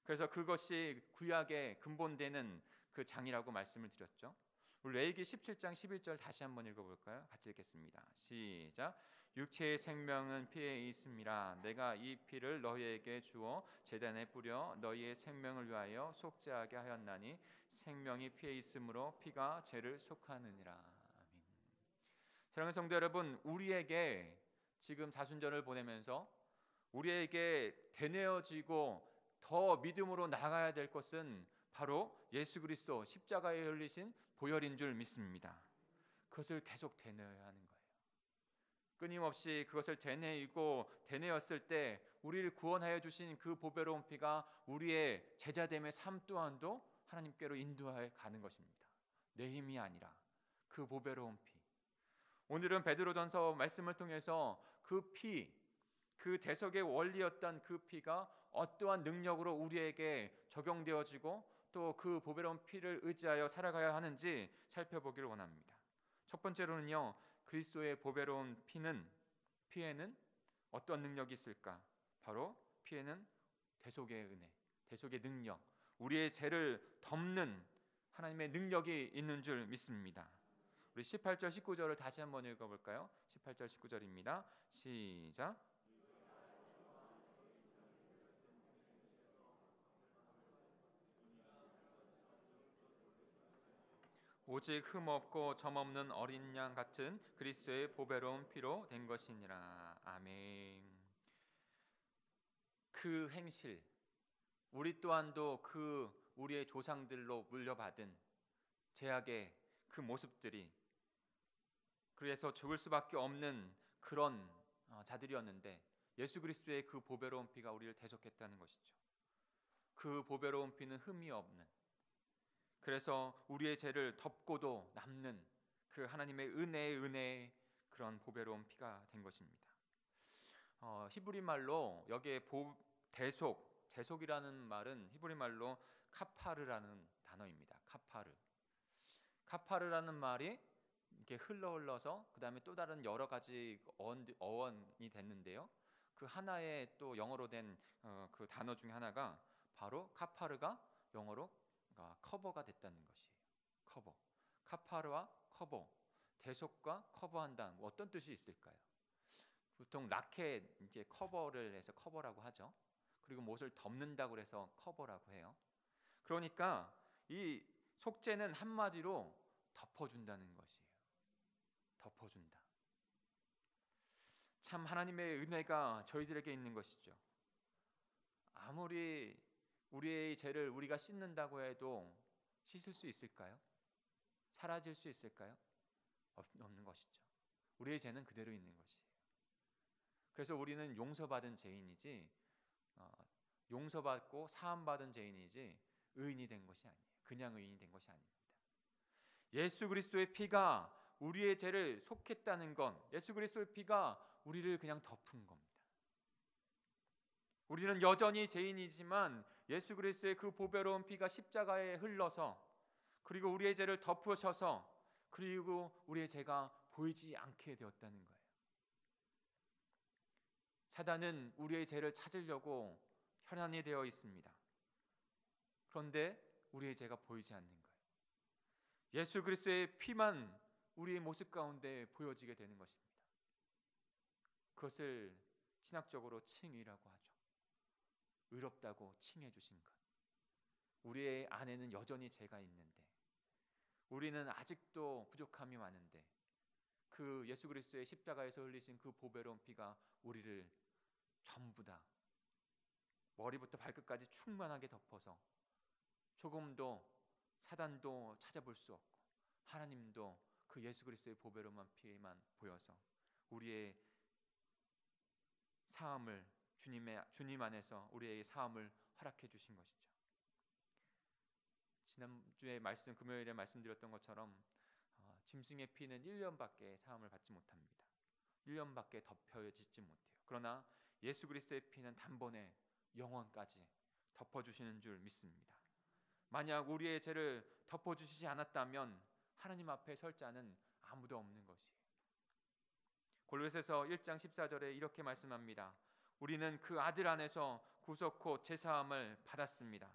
그래서 그것이 구약의 근본되는 그 장이라고 말씀을 드렸죠. 우리 레위기 17장 11절 다시 한번 읽어볼까요? 같이 읽겠습니다. 시작. 육체의 생명은 피에 있음이라. 내가 이 피를 너희에게 주어 제단에 뿌려 너희의 생명을 위하여 속죄하게 하였나니 생명이 피에 있으므로 피가 죄를 속하느니라. 아멘. 사랑하는 성도 여러분, 우리에게 지금 사순절을 보내면서 우리에게 되뇌어지고 더 믿음으로 나가야 될 것은 바로 예수 그리스도 십자가에 흘리신 보혈인 줄 믿습니다. 그것을 계속 되뇌어야 하는 거예요. 끊임없이 그것을 되뇌었을 때 우리를 구원하여 주신 그 보배로운 피가 우리의 제자됨의 삶 또한도 하나님께로 인도해 가는 것입니다. 내 힘이 아니라 그 보배로운 피. 오늘은 베드로전서 말씀을 통해서 그 피, 그 대속의 원리였던 그 피가 어떠한 능력으로 우리에게 적용되어지고 또 그 보배로운 피를 의지하여 살아가야 하는지 살펴보기를 원합니다. 첫 번째로는요, 그리스도의 보배로운 피에는 어떤 능력이 있을까? 바로 피에는 대속의 은혜, 대속의 능력, 우리의 죄를 덮는 하나님의 능력이 있는 줄 믿습니다. 우리 18절 19절을 다시 한번 읽어볼까요? 18절 19절입니다. 시작. 오직 흠없고 점없는 어린 양 같은 그리스도의 보배로운 피로 된 것이니라. 아멘. 그 행실, 우리 또한도 그 우리의 조상들로 물려받은 죄악의 그 모습들이, 그래서 죽을 수밖에 없는 그런 자들이었는데 예수 그리스도의 그 보배로운 피가 우리를 대속했다는 것이죠. 그 보배로운 피는 흠이 없는, 그래서 우리의 죄를 덮고도 남는 그 하나님의 은혜의 그런 보배로운 피가 된 것입니다. 히브리 말로 여기에 대속이라는 말은 히브리 말로 카파르라는 단어입니다. 카파르라는 말이 이렇게 흘러서 그 다음에 또 다른 여러 가지 어원이 됐는데요. 그 하나의 또 영어로 된 그 단어 중에 하나가 바로 카파르가 영어로 커버가 됐다는 것이에요. 커버, 카파르와 커버, 대속과 커버한다. 뭐 어떤 뜻이 있을까요? 보통 라켓 이제 커버를 해서 커버라고 하죠. 그리고 못을 덮는다고 해서 커버라고 해요. 그러니까 이 속죄는 한마디로 덮어준다는 것이에요. 덮어준다. 참 하나님의 은혜가 저희들에게 있는 것이죠. 아무리 우리의 죄를 우리가 씻는다고 해도 씻을 수 있을까요? 사라질 수 있을까요? 없는 것이죠. 우리의 죄는 그대로 있는 것이에요. 그래서 우리는 용서받은 죄인이지 용서받고 사함받은 죄인이지 의인이 된 것이 아니에요. 그냥 의인이 된 것이 아닙니다. 예수 그리스도의 피가 우리의 죄를 속했다는 건, 예수 그리스도의 피가 우리를 그냥 덮은 겁니다. 우리는 여전히 죄인이지만 예수 그리스도의 그 보배로운 피가 십자가에 흘러서 그리고 우리의 죄를 덮으셔서 그리고 우리의 죄가 보이지 않게 되었다는 거예요. 사단은 우리의 죄를 찾으려고 혈안이 되어 있습니다. 그런데 우리의 죄가 보이지 않는 거예요. 예수 그리스도의 피만 우리의 모습 가운데 보여지게 되는 것입니다. 그것을 신학적으로 칭의라고 하죠. 의롭다고 칭해 주신 것. 우리의 안에는 여전히 죄가 있는데, 우리는 아직도 부족함이 많은데, 그 예수 그리스도의 십자가에서 흘리신 그 보배로운 피가 우리를 전부 다 머리부터 발끝까지 충만하게 덮어서 조금도 사단도 찾아볼 수 없고 하나님도 그 예수 그리스도의 보배로운 피에만 보여서 우리의 사함을 주님 안에서 우리의 사함을 허락해 주신 것이죠. 지난주에 금요일에 말씀드렸던 것처럼 짐승의 피는 1년밖에 사함을 받지 못합니다. 1년밖에 덮여지지 못해요. 그러나 예수 그리스도의 피는 단번에 영원까지 덮어주시는 줄 믿습니다. 만약 우리의 죄를 덮어주시지 않았다면 하나님 앞에 설 자는 아무도 없는 것이에요. 골로새서 1장 14절에 이렇게 말씀합니다. 우리는 그 아들 안에서 구속 제사함을 받았습니다.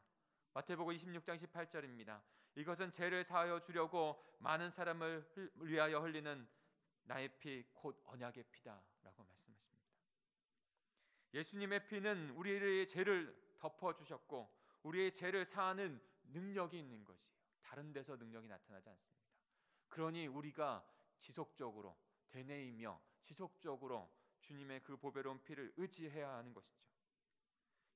마태복음 26장 18절입니다. 이것은 죄를 사하여 주려고 많은 사람을 위하여 흘리는 나의 피 곧 언약의 피다라고 말씀하십니다. 예수님의 피는 우리의 죄를 덮어주셨고 우리의 죄를 사하는 능력이 있는 것이에요. 다른 데서 능력이 나타나지 않습니다. 그러니 우리가 지속적으로 되뇌이며 지속적으로 주님의 그 보배로운 피를 의지해야 하는 것이죠.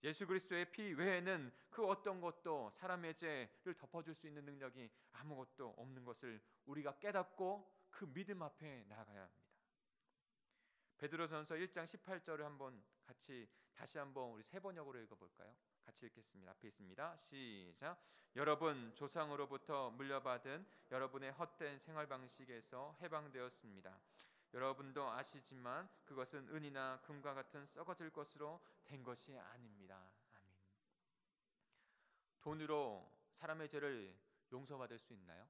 예수 그리스도의 피 외에는 그 어떤 것도 사람의 죄를 덮어줄 수 있는 능력이 아무것도 없는 것을 우리가 깨닫고 그 믿음 앞에 나아가야 합니다. 베드로전서 1장 18절을 다시 한번 우리 세 번역으로 읽어볼까요? 같이 읽겠습니다. 앞에 있습니다. 시작. 여러분 조상으로부터 물려받은 여러분의 헛된 생활 방식에서 해방되었습니다. 여러분도 아시지만 그것은 은이나 금과 같은 썩어질 것으로 된 것이 아닙니다. 아멘. 돈으로 사람의 죄를 용서받을 수 있나요?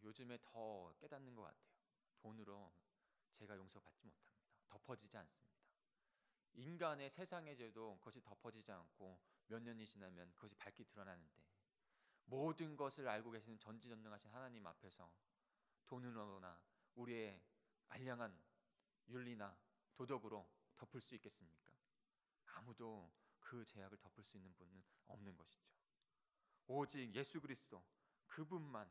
요즘에 더 깨닫는 것 같아요. 돈으로 죄가 용서받지 못합니다. 덮어지지 않습니다. 인간의 세상의 죄도 그것이 덮어지지 않고 몇 년이 지나면 그것이 밝게 드러나는데 모든 것을 알고 계시는 전지전능하신 하나님 앞에서 돈으로나 우리의 알량한 윤리나 도덕으로 덮을 수 있겠습니까? 아무도 그 죄악을 덮을 수 있는 분은 없는 것이죠. 오직 예수 그리스도 그분만,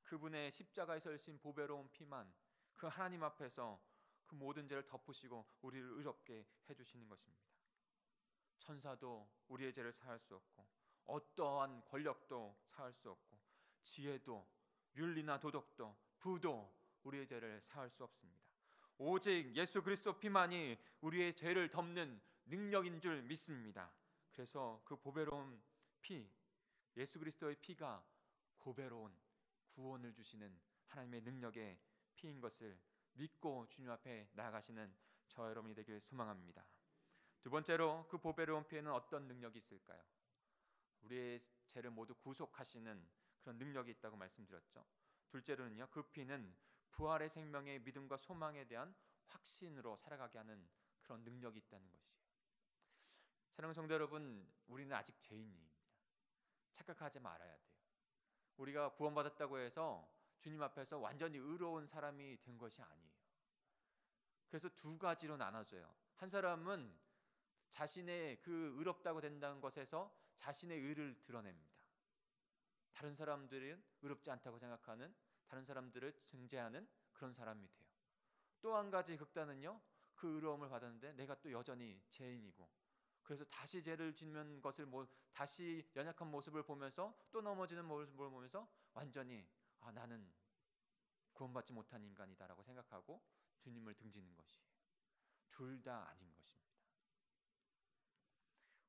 그분의 십자가에서 흘리신 보배로운 피만 그 하나님 앞에서 그 모든 죄를 덮으시고 우리를 의롭게 해주시는 것입니다. 천사도 우리의 죄를 사할 수 없고 어떠한 권력도 사할 수 없고 지혜도 윤리나 도덕도 부도 우리의 죄를 사할 수 없습니다. 오직 예수 그리스도 피만이 우리의 죄를 덮는 능력인 줄 믿습니다. 그래서 그 보배로운 피, 예수 그리스도의 피가 보배로운 구원을 주시는 하나님의 능력의 피인 것을 믿고 주님 앞에 나아가시는 저 여러분이 되길 소망합니다. 두 번째로 그 보배로운 피에는 어떤 능력이 있을까요? 우리의 죄를 모두 구속하시는 그런 능력이 있다고 말씀드렸죠. 둘째로는요, 그 피는 부활의 생명의 믿음과 소망에 대한 확신으로 살아가게 하는 그런 능력이 있다는 것이에요. 사랑하는 성도 여러분, 우리는 아직 죄인입니다. 착각하지 말아야 돼요. 우리가 구원받았다고 해서 주님 앞에서 완전히 의로운 사람이 된 것이 아니에요. 그래서 두 가지로 나눠져요. 한 사람은 자신의 그 의롭다고 된다는 것에서 자신의 의를 드러냅니다. 다른 사람들은 의롭지 않다고 생각하는, 다른 사람들을 증죄하는 그런 사람이 돼요. 또 한 가지 극단은요, 그 의로움을 받았는데 내가 또 여전히 죄인이고, 그래서 다시 죄를 짓는 것을 다시 연약한 모습을 보면서 또 넘어지는 모습을 보면서 완전히 나는 구원받지 못한 인간이다라고 생각하고 주님을 등지는 것이에요. 둘 다 아닌 것입니다.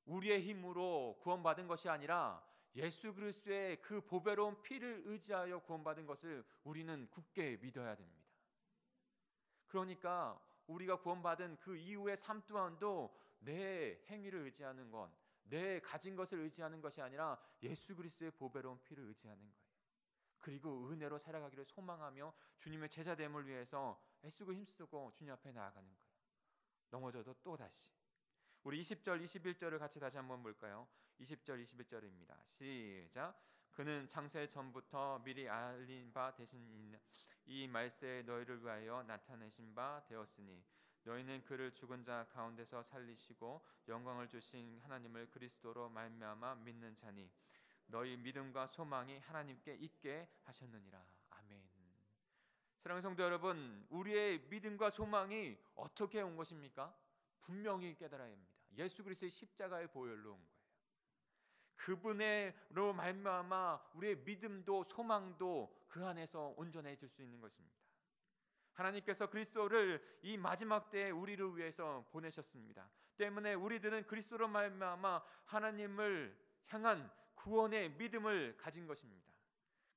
우리의 힘으로 구원받은 것이 아니라 예수 그리스도의 그 보배로운 피를 의지하여 구원받은 것을 우리는 굳게 믿어야 됩니다. 그러니까 우리가 구원받은 그 이후의 삶 또한도 내 행위를 의지하는 것, 내 가진 것을 의지하는 것이 아니라 예수 그리스도의 보배로운 피를 의지하는 거예요. 그리고 은혜로 살아가기를 소망하며 주님의 제자됨을 위해서 애쓰고 힘쓰고 주님 앞에 나아가는 거예요. 넘어져도 또다시. 우리 20절 21절을 같이 다시 한번 볼까요? 20절 21절입니다. 시작. 그는 창세 전부터 미리 알린 바 되신 이 말세에 너희를 위하여 나타내신 바 되었으니 너희는 그를 죽은 자 가운데서 살리시고 영광을 주신 하나님을 그리스도로 말미암아 믿는 자니 너희 믿음과 소망이 하나님께 있게 하셨느니라. 아멘. 사랑하는 성도 여러분, 우리의 믿음과 소망이 어떻게 온 것입니까? 분명히 깨달아야 합니다. 예수 그리스도의 십자가의 보혈로 온 거예요. 그분으로 말미암아 우리의 믿음도 소망도 그 안에서 온전해질 수 있는 것입니다. 하나님께서 그리스도를 이 마지막 때에 우리를 위해서 보내셨습니다. 때문에 우리들은 그리스도로 말미암아 하나님을 향한 구원의 믿음을 가진 것입니다.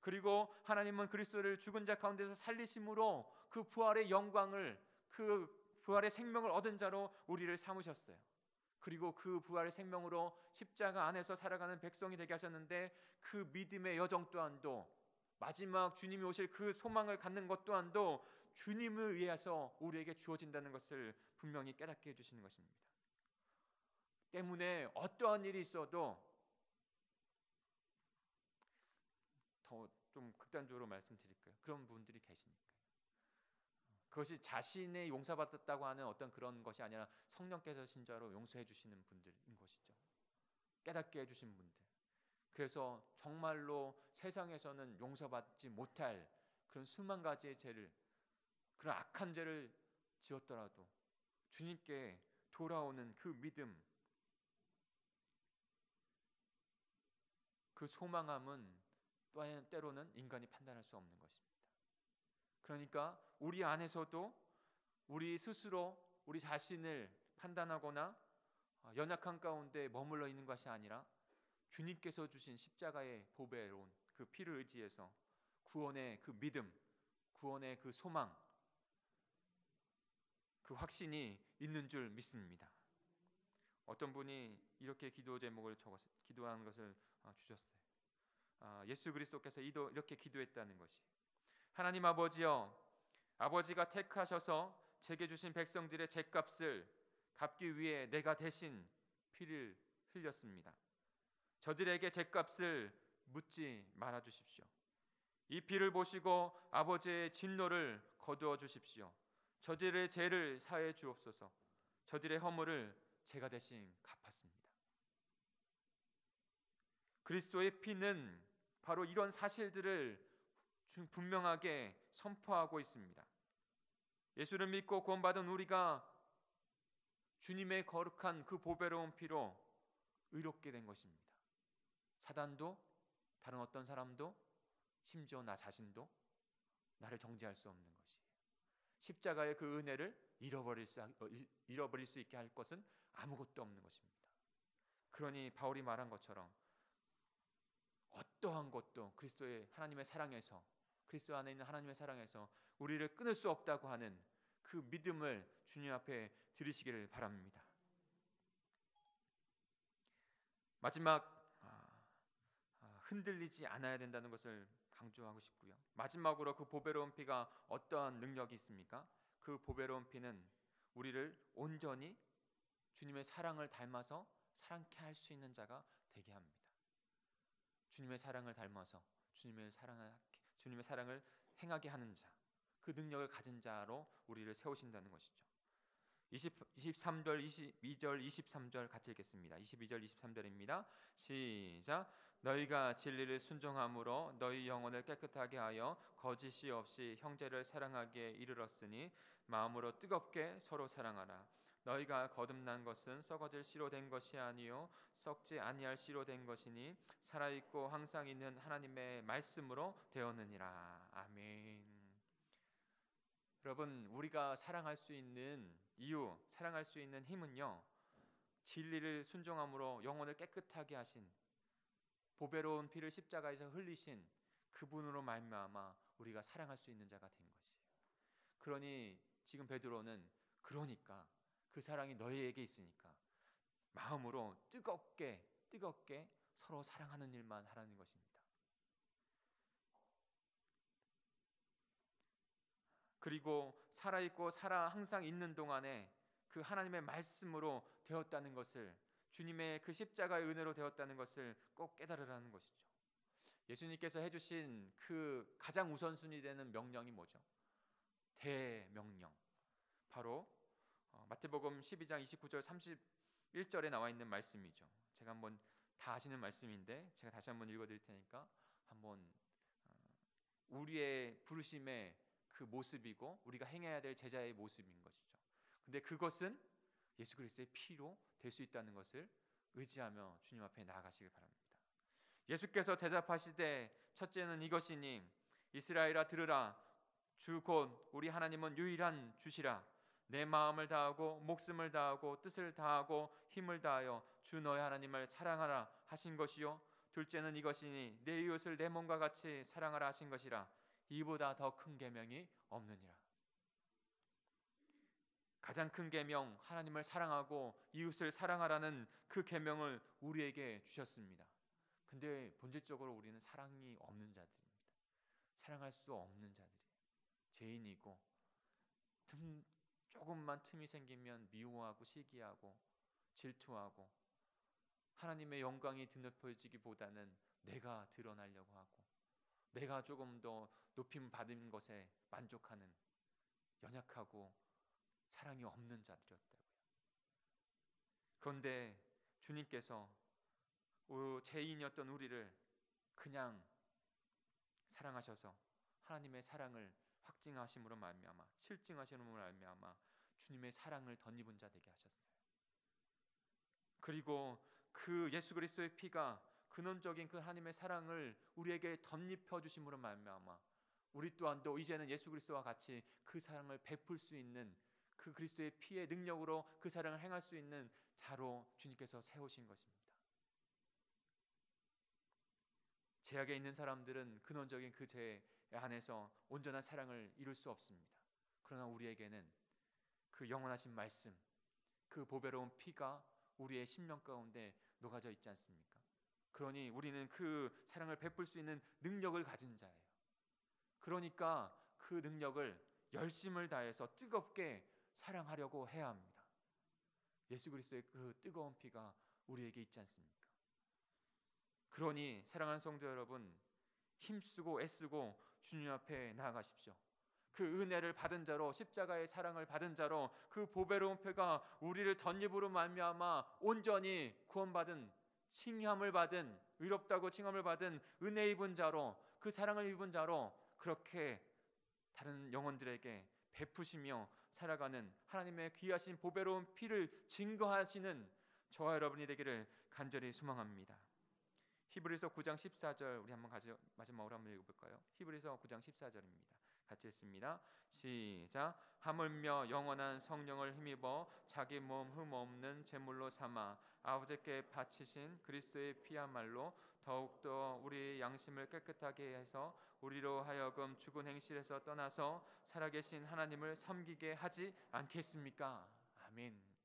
그리고 하나님은 그리스도를 죽은 자 가운데서 살리심으로 그 부활의 영광을, 그 부활의 생명을 얻은 자로 우리를 삼으셨어요. 그리고 그 부활의 생명으로 십자가 안에서 살아가는 백성이 되게 하셨는데 그 믿음의 여정 또한도 마지막 주님이 오실 그 소망을 갖는 것 또한도 주님을 위해서 우리에게 주어진다는 것을 분명히 깨닫게 해주시는 것입니다. 때문에 어떠한 일이 있어도 더 좀 극단적으로 말씀드릴까요? 그런 분들이 계시니까요. 그것이 자신의 용서받았다고 하는 어떤 그런 것이 아니라 성령께서 진짜로 용서해 주시는 분들인 것이죠. 깨닫게 해주신 분들. 그래서 정말로 세상에서는 용서받지 못할 그런 수만 가지의 죄를, 그런 악한 죄를 지었더라도 주님께 돌아오는 그 믿음, 그 소망함은 또한 때로는 인간이 판단할 수 없는 것입니다. 그러니까 우리 안에서도 우리 스스로 우리 자신을 판단하거나 연약한 가운데 머물러 있는 것이 아니라 주님께서 주신 십자가의 보배로운 그 피를 의지해서 구원의 그 믿음, 구원의 그 소망, 그 확신이 있는 줄 믿습니다. 어떤 분이 이렇게 기도 제목을 적어서 기도하는 것을 주셨어요. 예수 그리스도께서 이렇게 기도했다는 것이, 하나님 아버지여, 아버지가 택하셔서 제게 주신 백성들의 죗값을 갚기 위해 내가 대신 피를 흘렸습니다. 저들에게 죗값을 묻지 말아 주십시오. 이 피를 보시고 아버지의 진노를 거두어 주십시오. 저들의 죄를 사해 주옵소서. 저들의 허물을 제가 대신 갚았습니다. 그리스도의 피는 바로 이런 사실들을 분명하게 선포하고 있습니다. 예수를 믿고 구원받은 우리가 주님의 거룩한 그 보배로운 피로 의롭게 된 것입니다. 사단도, 다른 어떤 사람도, 심지어 나 자신도 나를 정죄할 수 없는 것이에요. 십자가의 그 은혜를 잃어버릴 수 있게 할 것은 아무것도 없는 것입니다. 그러니 바울이 말한 것처럼 어떠한 것도 그리스도의 하나님의 사랑에서, 그리스도 안에 있는 하나님의 사랑에서 우리를 끊을 수 없다고 하는 그 믿음을 주님 앞에 드리시기를 바랍니다. 마지막, 흔들리지 않아야 된다는 것을 강조하고 싶고요. 마지막으로 그 보배로운 피가 어떠한 능력이 있습니까? 그 보배로운 피는 우리를 온전히 주님의 사랑을 닮아서 사랑케 할 수 있는 자가 되게 합니다. 주님의 사랑을 닮아서 주님의 사랑을 행하게 하는 자, 그 능력을 가진 자로 우리를 세우신다는 것이죠. 23절, 22절, 23절 같이 읽겠습니다. 22절, 23절입니다. 시작. 너희가 진리를 순종함으로 너희 영혼을 깨끗하게 하여 거짓이 없이 형제를 사랑하기에 이르렀으니 마음으로 뜨겁게 서로 사랑하라. 너희가 거듭난 것은 썩어질 씨로 된 것이 아니요 썩지 아니할 씨로 된 것이니 살아있고 항상 있는 하나님의 말씀으로 되었느니라. 아멘. 여러분, 우리가 사랑할 수 있는 이유, 사랑할 수 있는 힘은요, 진리를 순종함으로 영혼을 깨끗하게 하신, 보배로운 피를 십자가에서 흘리신 그분으로 말미암아 우리가 사랑할 수 있는 자가 된 것이에요. 그러니 지금 베드로는 그러니까 그 사랑이 너희에게 있으니까 마음으로 뜨겁게 서로 사랑하는 일만 하라는 것입니다. 그리고 살아있고 항상 있는 동안에 그 하나님의 말씀으로 되었다는 것을, 주님의 그 십자가의 은혜로 되었다는 것을 꼭 깨달으라는 것이죠. 예수님께서 해주신 그 가장 우선순위 되는 명령이 뭐죠? 대명령. 바로 마태복음 12장 29절 31절에 나와 있는 말씀이죠. 제가 한번 다 아시는 말씀인데 제가 다시 한번 읽어드릴 테니까 한번 우리의 부르심의 그 모습이고 우리가 행해야 될 제자의 모습인 것이죠. 근데 그것은 예수 그리스도의 피로 될 수 있다는 것을 의지하며 주님 앞에 나아가시길 바랍니다. 예수께서 대답하시되 첫째는 이것이니 이스라엘아 들으라. 주 곧 우리 하나님은 유일한 주시라. 내 마음을 다하고 목숨을 다하고 뜻을 다하고 힘을 다하여 주 너의 하나님을 사랑하라 하신 것이요. 둘째는 이것이니 내 이웃을 내 몸과 같이 사랑하라 하신 것이라. 이보다 더 큰 계명이 없느니라. 가장 큰 계명, 하나님을 사랑하고 이웃을 사랑하라는 그 계명을 우리에게 주셨습니다. 근데 본질적으로 우리는 사랑이 없는 자들입니다. 사랑할 수 없는 자들이에요. 죄인이고 조금만 틈이 생기면 미워하고 시기하고 질투하고 하나님의 영광이 드높여지기보다는 내가 드러나려고 하고 내가 조금 더 높임 받은 것에 만족하는 연약하고 사랑이 없는 자들이었다고요. 그런데 주님께서 죄인이었던 우리를 그냥 사랑하셔서 하나님의 사랑을 확증하심으로 말미암아, 실증하심으로 말미암아 주님의 사랑을 덧입은 자 되게 하셨어요. 그리고 그 예수 그리스도의 피가 근원적인 그 하나님의 사랑을 우리에게 덧입혀 주심으로 말미암아 우리 또한도 이제는 예수 그리스도와 같이 그 사랑을 베풀 수 있는, 그 그리스도의 피의 능력으로 그 사랑을 행할 수 있는 자로 주님께서 세우신 것입니다. 죄악에 있는 사람들은 근원적인 그 죄 안에서 온전한 사랑을 이룰 수 없습니다. 그러나 우리에게는 그 영원하신 말씀, 그 보배로운 피가 우리의 심령 가운데 녹아져 있지 않습니까? 그러니 우리는 그 사랑을 베풀 수 있는 능력을 가진 자예요. 그러니까 그 능력을 열심을 다해서 뜨겁게 사랑하려고 해야 합니다. 예수 그리스도의 그 뜨거운 피가 우리에게 있지 않습니까? 그러니 사랑하는 성도 여러분, 힘쓰고 애쓰고 주님 앞에 나아가십시오. 그 은혜를 받은 자로, 십자가의 사랑을 받은 자로, 그 보배로운 피가 우리를 덧입으로 말미암아 온전히 구원받은, 칭함을 받은, 의롭다고 칭함을 받은 은혜 입은 자로, 그 사랑을 입은 자로 그렇게 다른 영혼들에게 베푸시며 살아가는 하나님의 귀하신 보배로운 피를 증거하시는 저와 여러분이 되기를 간절히 소망합니다. 히브리서 9장 14절 우리 한번 마지막으로 한번 읽어볼까요? 히브리서 9장 14절입니다. 같이 읽습니다. 시작. 하물며 영원한 성령을 힘입어 자기 몸 흠없는 제물로 삼아 아버지께 바치신 그리스도의 피야말로 더욱더 우리 양심을 깨끗하게 해서 우리로 하여금 죽은 행실에서 떠나서 살아계신 하나님을 섬기게 하지 않겠습니까? 아멘.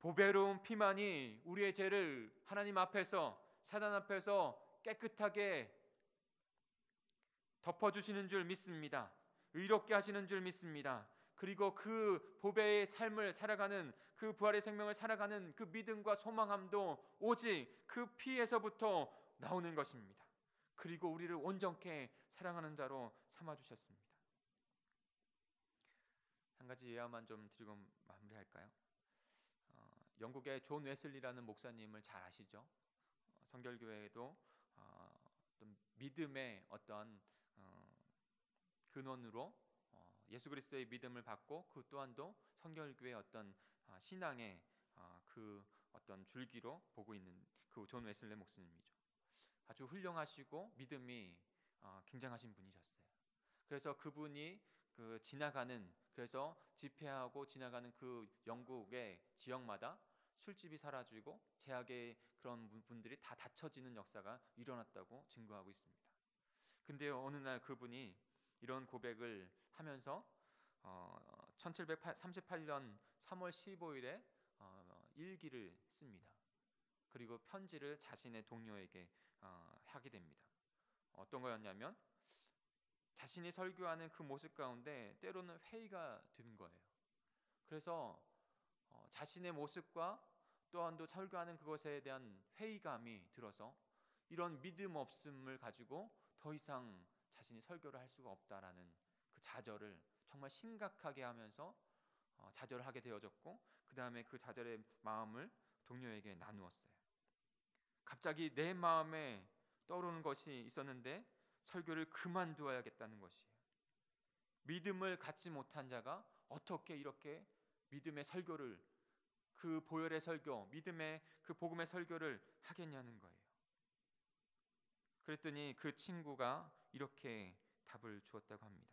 보배로운 피만이 우리의 죄를 하나님 앞에서, 사단 앞에서 깨끗하게 덮어주시는 줄 믿습니다. 의롭게 하시는 줄 믿습니다. 그리고 그 보배의 삶을 살아가는, 그 부활의 생명을 살아가는 그 믿음과 소망함도 오직 그 피에서부터 나오는 것입니다. 그리고 우리를 온전케 사랑하는 자로 삼아주셨습니다. 한 가지 예화만 좀 드리고 마무리할까요? 영국의 존 웨슬리라는 목사님을 잘 아시죠? 성결교회에도 어떤 믿음의 어떤 근원으로 예수 그리스도의 믿음을 받고 그 또한도 성결교회의 어떤 신앙의 그 어떤 줄기로 보고 있는 그 존 웨슬리 목사님이죠. 아주 훌륭하시고 믿음이 굉장하신 분이셨어요. 그래서 그분이 그 지나가는, 그래서 집회하고 지나가는 그 영국의 지역마다 술집이 사라지고 제약의 그런 분들이 다 닫혀지는 역사가 일어났다고 증거하고 있습니다. 근데 어느 날 그분이 이런 고백을 하면서 1738년 3월 15일에 일기를 씁니다. 그리고 편지를 자신의 동료에게 하게 됩니다. 어떤 거였냐면 자신이 설교하는 그 모습 가운데 때로는 회의가 드는 거예요. 그래서 자신의 모습과 또한 또 설교하는 그것에 대한 회의감이 들어서 이런 믿음 없음을 가지고 더 이상 자신이 설교를 할 수가 없다라는 그 좌절을 정말 심각하게 하면서 좌절을 하게 되어졌고, 그 다음에 그 좌절의 마음을 동료에게 나누었어요. 갑자기 내 마음에 떠오르는 것이 있었는데 설교를 그만두어야겠다는 것이에요. 믿음을 갖지 못한 자가 어떻게 이렇게 믿음의 설교를, 그 보혈의 설교, 믿음의 그 복음의 설교를 하겠냐는 거예요. 그랬더니 그 친구가 이렇게 답을 주었다고 합니다.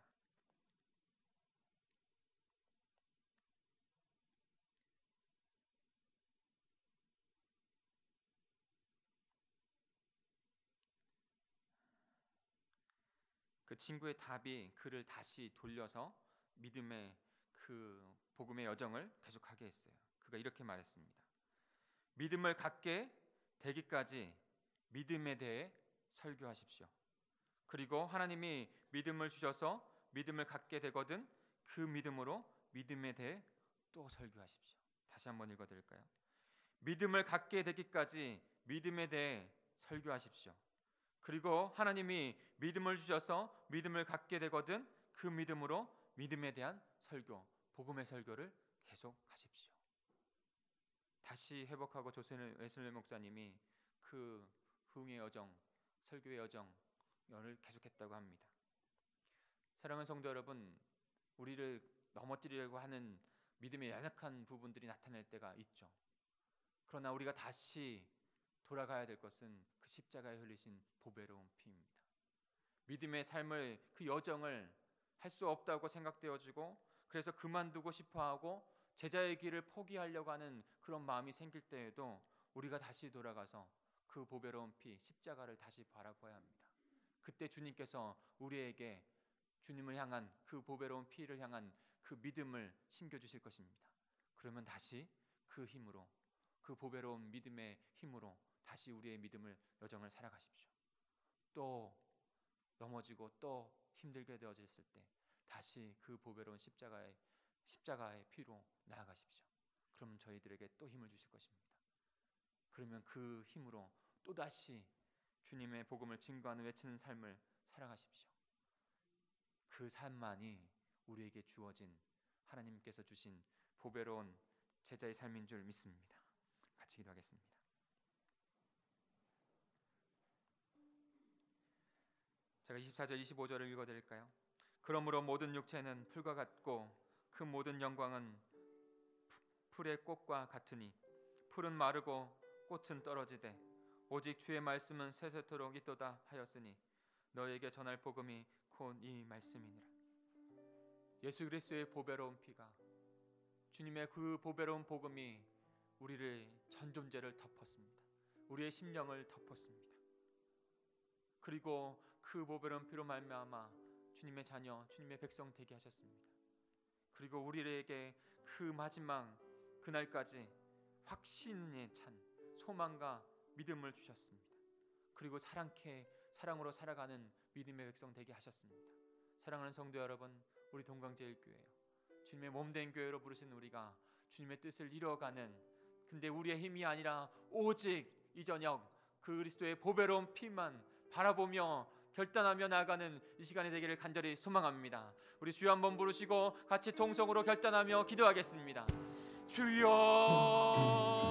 그 친구의 답이 그를 다시 돌려서 믿음의 그 복음의 여정을 계속하게 했어요. 그가 이렇게 말했습니다. 믿음을 갖게 되기까지 믿음에 대해 설교하십시오. 그리고 하나님이 믿음을 주셔서 믿음을 갖게 되거든 그 믿음으로 믿음에 대해 또 설교하십시오. 다시 한번 읽어드릴까요? 믿음을 갖게 되기까지 믿음에 대해 설교하십시오. 그리고 하나님이 믿음을 주셔서 믿음을 갖게 되거든 그 믿음으로 믿음에 대한 설교, 복음의 설교를 계속하십시오. 다시 회복하고 조선의 웨슬리 목사님이 그 후흥의 여정, 설교의 여정을 계속했다고 합니다. 사랑하는 성도 여러분, 우리를 넘어뜨리려고 하는 믿음의 연약한 부분들이 나타날 때가 있죠. 그러나 우리가 다시 돌아가야 될 것은 그 십자가에 흘리신 보배로운 피입니다. 믿음의 삶을, 그 여정을 할 수 없다고 생각되어지고 그래서 그만두고 싶어하고 제자의 길을 포기하려고 하는 그런 마음이 생길 때에도 우리가 다시 돌아가서 그 보배로운 피, 십자가를 다시 바라봐야 합니다. 그때 주님께서 우리에게 주님을 향한 그 보배로운 피를 향한 그 믿음을 심겨주실 것입니다. 그러면 다시 그 힘으로, 그 보배로운 믿음의 힘으로 다시 우리의 믿음을 여정을 살아가십시오. 또 넘어지고 또 힘들게 되어졌을 때 다시 그 보배로운 십자가의 피로 나아가십시오. 그러면 저희들에게 또 힘을 주실 것입니다. 그러면 그 힘으로 또다시 주님의 복음을 증거하는 외치는 삶을 살아가십시오. 그 삶만이 우리에게 주어진, 하나님께서 주신 보배로운 제자의 삶인 줄 믿습니다. 같이 기도하겠습니다. 제가 24절 25절을 읽어드릴까요? 그러므로 모든 육체는 풀과 같고 그 모든 영광은 풀의 꽃과 같으니 풀은 마르고 꽃은 떨어지되 오직 주의 말씀은 세세토록 있도다 하였으니 너에게 전할 복음이 곧 이 말씀이니라. 예수 그리스도의 보배로운 피가, 주님의 그 보배로운 복음이 우리를 전 존재를 덮었습니다. 우리의 심령을 덮었습니다. 그리고 그 보배로운 피로 말미암아 주님의 자녀, 주님의 백성 되게 하셨습니다. 그리고 우리에게 그 마지막 그날까지 확신에 찬 소망과 믿음을 주셨습니다. 그리고 사랑으로 살아가는 믿음의 백성 되게 하셨습니다. 사랑하는 성도 여러분, 우리 동강제일교회요, 주님의 몸된 교회로 부르신 우리가 주님의 뜻을 이뤄가는, 근데 우리의 힘이 아니라 오직 이 저녁 그 그리스도의 보배로운 피만 바라보며 결단하며 나아가는 이 시간이 되기를 간절히 소망합니다. 우리 주여 한번 부르시고 같이 통성으로 결단하며 기도하겠습니다. 주여